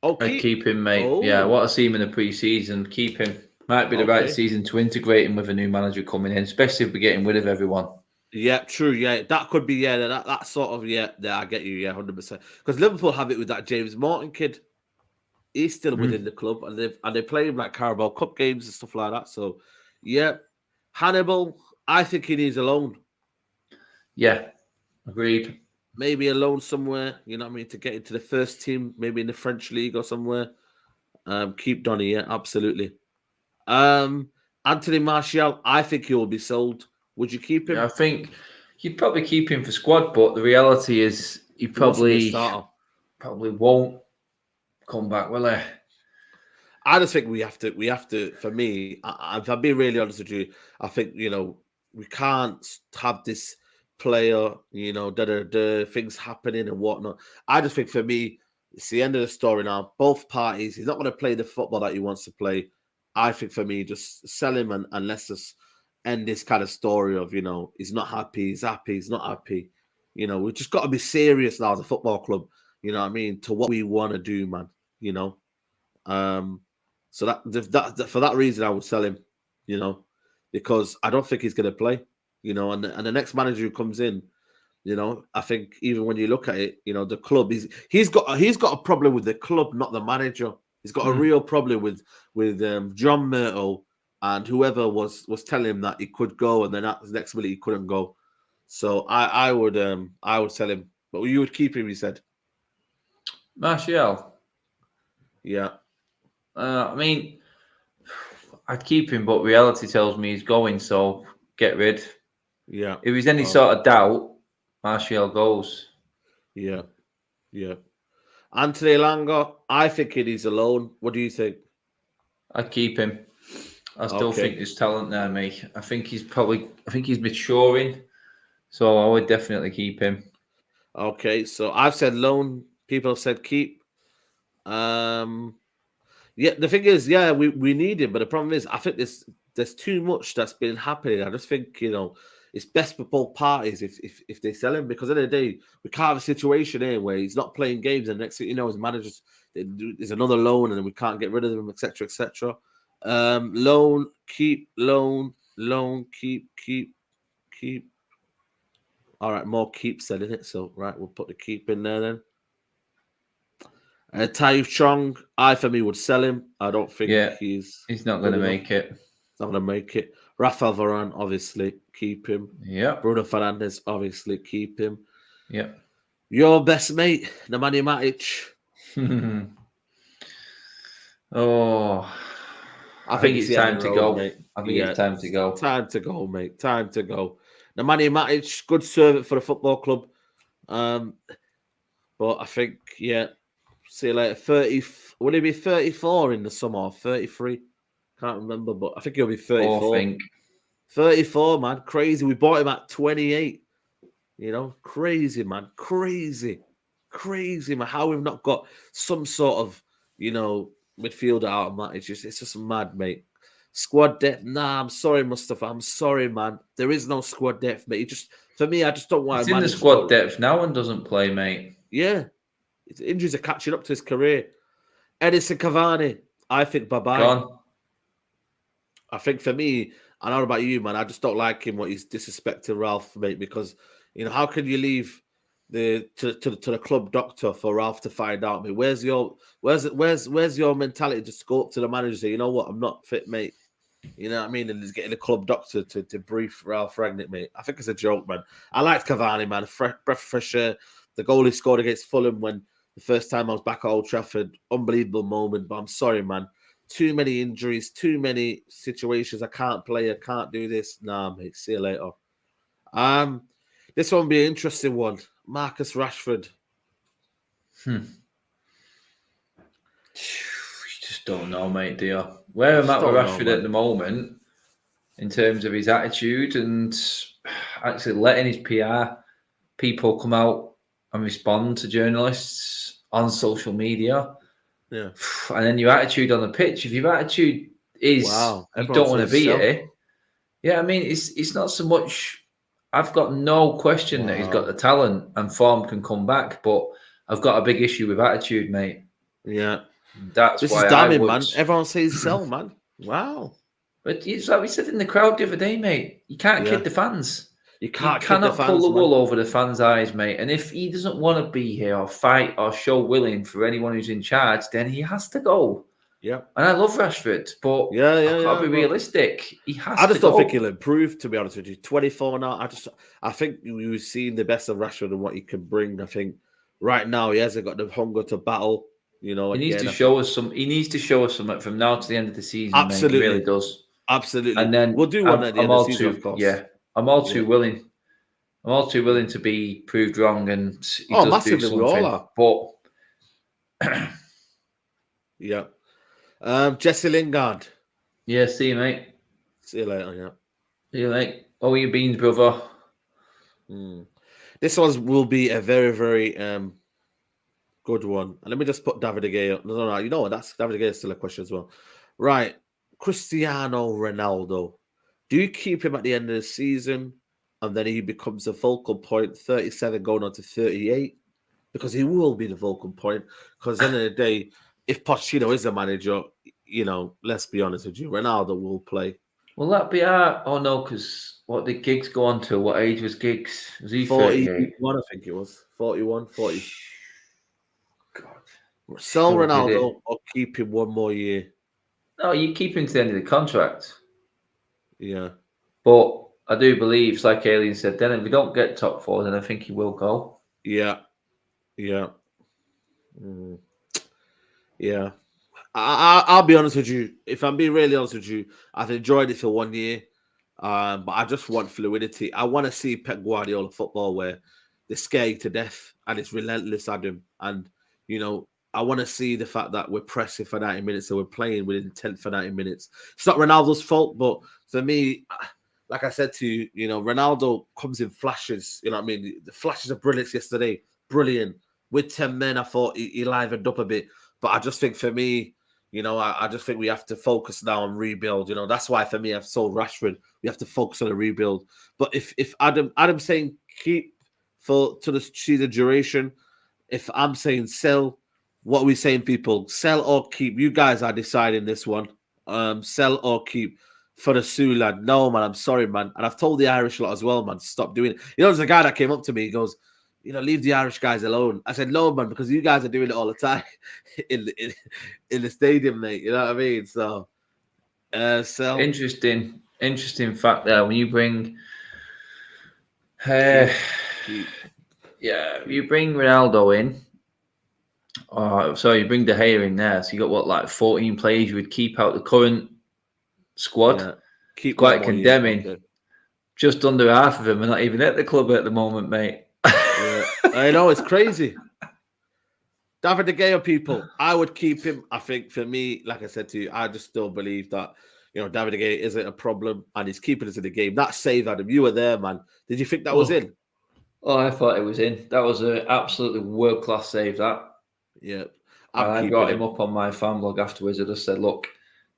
Oh, I'd keep him, mate. Oh. Yeah, I want to see him in the pre-season. Keep him. Might be the right season to integrate him with a new manager coming in, especially if we're getting rid of everyone. Yeah, true. Yeah, that could be. Yeah, that sort of. Yeah, I get you. Yeah, 100%. Because Liverpool have it with that James Morton kid. He's still within the club, and they play him like Carabao Cup games and stuff like that. So, yeah, Hannibal. I think he needs a loan. Yeah, agreed. Maybe a loan somewhere. You know what I mean, to get into the first team, maybe in the French league or somewhere. Keep Donny. Yeah, absolutely. Anthony Martial. I think he will be sold. Would you keep him? Yeah, I think you'd probably keep him for squad, but the reality is he probably won't come back, will he? I just think we have to. For me, if I'm being really honest with you, I think we can't have this player, things happening and whatnot. I just think for me, it's the end of the story now. Both parties, he's not going to play the football that he wants to play. I think for me, just sell him and let's just end this kind of story of he's not happy, he's happy, he's not happy. We've just got to be serious now as a football club. You know what I mean? To what we want to do, man. So that for that reason, I would sell him, because I don't think he's going to play, and the next manager who comes in, I think even when you look at it, the club, he's got a problem with the club, not the manager. He's got a real problem with John Myrtle and whoever was telling him that he could go, and then the next minute he couldn't go. So I would sell him, but you would keep him. You said, Martial. Yeah. I mean, I'd keep him, but reality tells me he's going, so get rid. Yeah. If there's any sort of doubt, Martial goes. Yeah. Anthony Elanga, I think he needs a loan. What do you think? I'd keep him. I still think there's talent there, mate. I think he's maturing, so I would definitely keep him. Okay, so I've said loan. People have said keep. Yeah, the thing is, we need him, but the problem is, I think there's too much that's been happening. I just think it's best for both parties if they sell him, because at the end of the day, we can't have a situation here where he's not playing games, and next thing you know, his managers there's another loan, and then we can't get rid of him, etc., etc. Loan, keep, loan, keep. All right, more keep said in it. So right, we'll put the keep in there then. Taif Chong, for me would sell him. I don't think he's not going to make it. Not going to make it. Rafael Varane, obviously, keep him. Yeah. Bruno Fernandes, obviously, keep him. Yeah. Your best mate, Nemanja Matic. I think it's time to go. Mate. I think it's time to go. Time to go, mate. Time to go. Nemanja Matic, good servant for the football club. But I think, see you later. 30. Will he be 34 in the summer or 33? Can't remember, but I think he'll be 34. 34, man. Crazy. We bought him at 28. Crazy, man. Crazy, man. How we've not got some sort of, midfielder out of that. It's just mad, mate. Squad depth. Nah, I'm sorry, Mustafa. I'm sorry, man. There is no squad depth, mate. For me, I just don't want. It's in the squad depth. No one doesn't play, mate. Yeah. His injuries are catching up to his career. Edison Cavani, I think bye-bye. Gone. I think for me, I don't know about you, man, I just don't like him, what he's disrespecting Ralph, mate, because, how can you leave to the club doctor for Ralph to find out, mate? Where's your mentality just to go up to the manager and say, you know what, I'm not fit, mate. You know what I mean? And he's getting the club doctor to brief Ralph Rangnick, mate. I think it's a joke, man. I liked Cavani, man. Breath of fresh air. The goal he scored against Fulham when the first time I was back at Old Trafford, unbelievable moment. But I'm sorry, man. Too many injuries, too many situations. I can't play. I can't do this. Nah, mate. See you later. This one will be an interesting one. Marcus Rashford. You just don't know, mate, do you? Where I'm Just at with don't know, Rashford man. at the moment, in terms of his attitude and actually letting his PR people come out and respond to journalists on social media, Yeah. and then your attitude on the pitch. If your attitude is Wow. you Everyone don't want to says be sell. here, yeah, I mean it's not so much. I've got no question that he's got Wow. the talent and form can come back, but I've got a big issue with attitude, mate. Yeah. That's This is why I damning, would. man. Everyone says sell, man. Wow. But it's like we said in the crowd the other day, mate. You can't Yeah. kid the fans. You You can't kid the cannot pull the fans, man. wool over the fans' eyes, mate. And if he doesn't want to be here or fight or show willing for anyone who's in charge, then he has to go. Yeah. And I love Rashford, but I've got to be But realistic. He has I to just don't think go. he'll improve, to be honest with you. 24 now. I think we've seen the best of Rashford and what he can bring. I think right now he hasn't got the hunger to battle. He needs Again, to I think show us some. He needs to show us something from now to the end of the season, mate. He really absolutely, does. absolutely. And then We'll do one at the I'm end of the all season, of too, course. yeah, I'm all Yeah. too willing. I'm all too willing to be proved wrong, and he Oh, does do massively, we all something. are. But Yeah. Jesse Lingard. yeah, see you, mate. See you later. Yeah. See you, mate. Oh, your beans, brother. This one will be a very, very good one. And let me just put David De Gea. No. You know what? That's David De Gea is still a question as well. Right. Cristiano Ronaldo. Do you keep him at the end of the season and then he becomes a focal point, 37 going on to 38? Because he will be the focal point. Because at the end of the day, if Pochettino is the manager, let's be honest with you, Ronaldo will play. Will that be our? Oh no, because what did Giggs go on to? What age was Giggs? Was he 38? 41, I think it was. 41, 40. God, Sell sure did it. Ronaldo or keep him one more year. No, you keep him to the end of the contract. Yeah. But I do believe, it's like Alien said, then if we don't get top four, then I think he will go. Yeah. Yeah. Yeah. I'll be honest with you. If I'm being really honest with you, I've enjoyed it for 1 year. But I just want fluidity. I want to see Pep Guardiola football where they're scared to death and it's relentless at him. And, I want to see the fact that we're pressing for 90 minutes and we're playing with intent for 90 minutes. It's not Ronaldo's fault, but for me, like I said to you, Ronaldo comes in flashes. You know what I mean? The flashes of brilliance yesterday, brilliant. With 10 men, I thought he livened up a bit. But I just think for me, I just think we have to focus now on rebuild. That's why for me, I've sold Rashford. We have to focus on a rebuild. But if Adam's saying keep to the season duration, if I'm saying sell, what are we saying, people? Sell or keep? You guys are deciding this one. Sell or keep for the Sioux lad. No, man, I'm sorry, man. And I've told the Irish lot as well, man, stop doing it. There's a guy that came up to me. He goes, leave the Irish guys alone. I said, no, man, because you guys are doing it all the time in the stadium, mate. You know what I mean? So, sell. Interesting fact there. When you bring, Keep. you bring Ronaldo in. You bring De Gea in there. So you got what, like 14 players you would keep out the current squad. Yeah. Keep quite condemning. Okay. Just under half of them are not even at the club at the moment, mate. Yeah. I know, it's crazy. David De Gea, people, I would keep him. I think for me, like I said to you, I just still believe that, David De Gea isn't a problem and he's keeping us in the game. That save, Adam, you were there, man. Did you think that was in? Oh, I thought it was in. That was an absolutely world-class save, that. Yeah. I brought him up on my fan blog afterwards. I just said, look,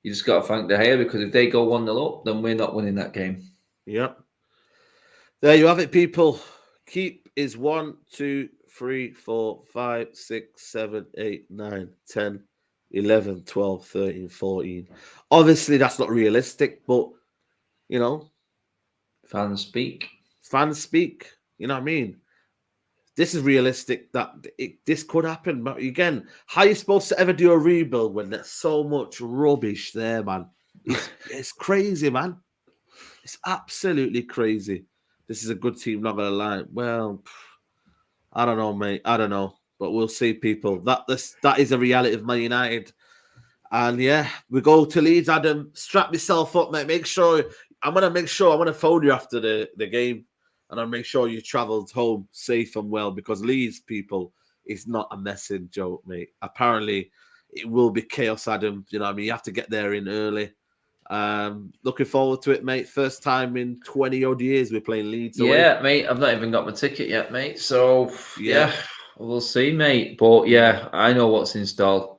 you just got to thank De Gea because if they go 1-0 up, then we're not winning that game. Yeah. There you have it, people. Keep is 1, 2, 3, 4, 5, 6, 7, 8, 9, 10, 11, 12, 13, 14. Obviously, that's not realistic, but, Fans speak. You know what I mean? This is realistic that this could happen. But again, how are you supposed to ever do a rebuild when there's so much rubbish there, man? It's crazy, man. It's absolutely crazy. This is a good team, not going to lie. Well, I don't know, mate. I don't know. But we'll see, people. That is a reality of Man United. And yeah, we go to Leeds, Adam. Strap yourself up, mate. I'm going to phone you after the game. And I'll make sure you travelled home safe and well because Leeds, people, is not a messing joke, mate. Apparently, it will be chaos, Adam. You know what I mean? You have to get there in early. Looking forward to it, mate. First time in 20 odd years we're playing Leeds away. Yeah, mate. I've not even got my ticket yet, mate. So yeah, we'll see, mate. But yeah, I know what's in store.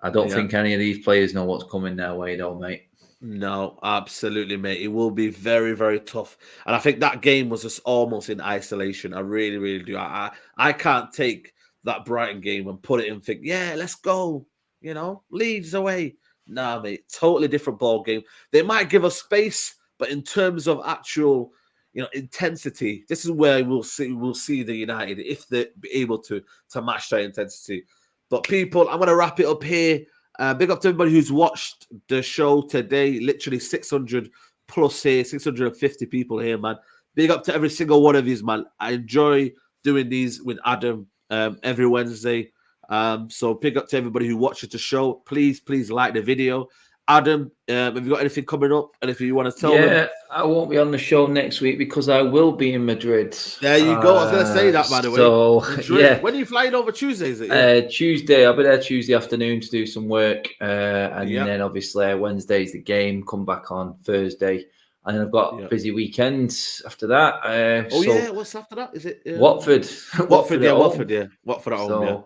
I don't think any of these players know what's coming their way, though, mate. No, absolutely, mate. It will be very, very tough. And I think that game was just almost in isolation. I really, really do. I can't take that Brighton game and put it in and think, yeah, let's go. You know, Leeds away. Nah, mate. Totally different ball game. They might give us space, but in terms of actual, intensity, this is where we'll see the United if they're able to match that intensity. But people, I'm gonna wrap it up here. Big up to everybody who's watched the show today. Literally 600 plus here, 650 people here, man. Big up to every single one of you, man. I enjoy doing these with Adam every Wednesday. So big up to everybody who watches the show. Please like the video. Adam, have you got anything coming up? Anything you want to tell them? Yeah, I won't be on the show next week because I will be in Madrid. There you go. I was going to say that, by the way. So, yeah. When are you flying over Tuesday, is it? Tuesday. I'll be there Tuesday afternoon to do some work. And then, obviously, Wednesday's the game. Come back on Thursday. And then I've got a busy weekend after that. What's after that? Is it Watford? Watford at home,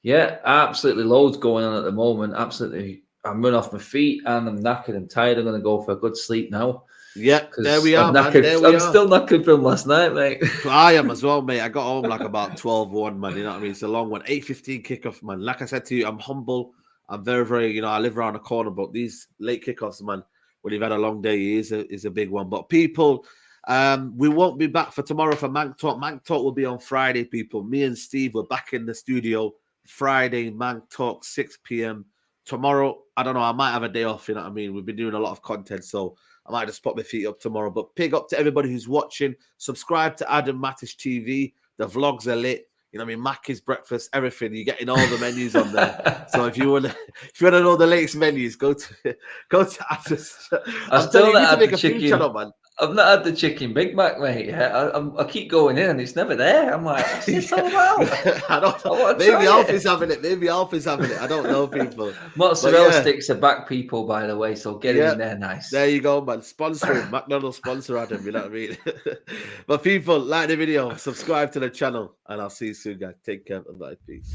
yeah, absolutely loads going on at the moment. Absolutely. I'm running off my feet and I'm knackered and tired. I'm going to go for a good sleep now. Yeah, there we are, man. I'm still knackered from last night, mate. I am as well, mate. I got home like about 12:01, man. You know what I mean? It's a long one. 8:15 kickoff, man. Like I said to you, I'm humble. I'm very, very, I live around the corner, but these late kickoffs, man, when you've had a long day, is a big one. But people, we won't be back for tomorrow for Mank Talk. Mank Talk will be on Friday, people. Me and Steve were back in the studio Friday, Mank Talk, 6 p.m. Tomorrow, I don't know, I might have a day off, you know what I mean? We've been doing a lot of content, so I might just put my feet up tomorrow. But big up to everybody who's watching. Subscribe to Adam Mattish TV. The vlogs are lit. You know what I mean? Mackey's breakfast, everything. You're getting all the menus on there. So if you want to know the latest menus, go to Adam's. I still not had make the a food chicken. channel, man. I've not had the chicken Big Mac, mate. I keep going in and it's never there. I'm like, what's this all about? I don't know. Maybe Alfie's having it. I don't know, people. Mozzarella sticks are back, people, by the way. So get in there nice. There you go, man. Sponsor McDonald's sponsor Adam. You know what I mean? But people, like the video, subscribe to the channel, and I'll see you soon, guys. Take care. Bye. Peace.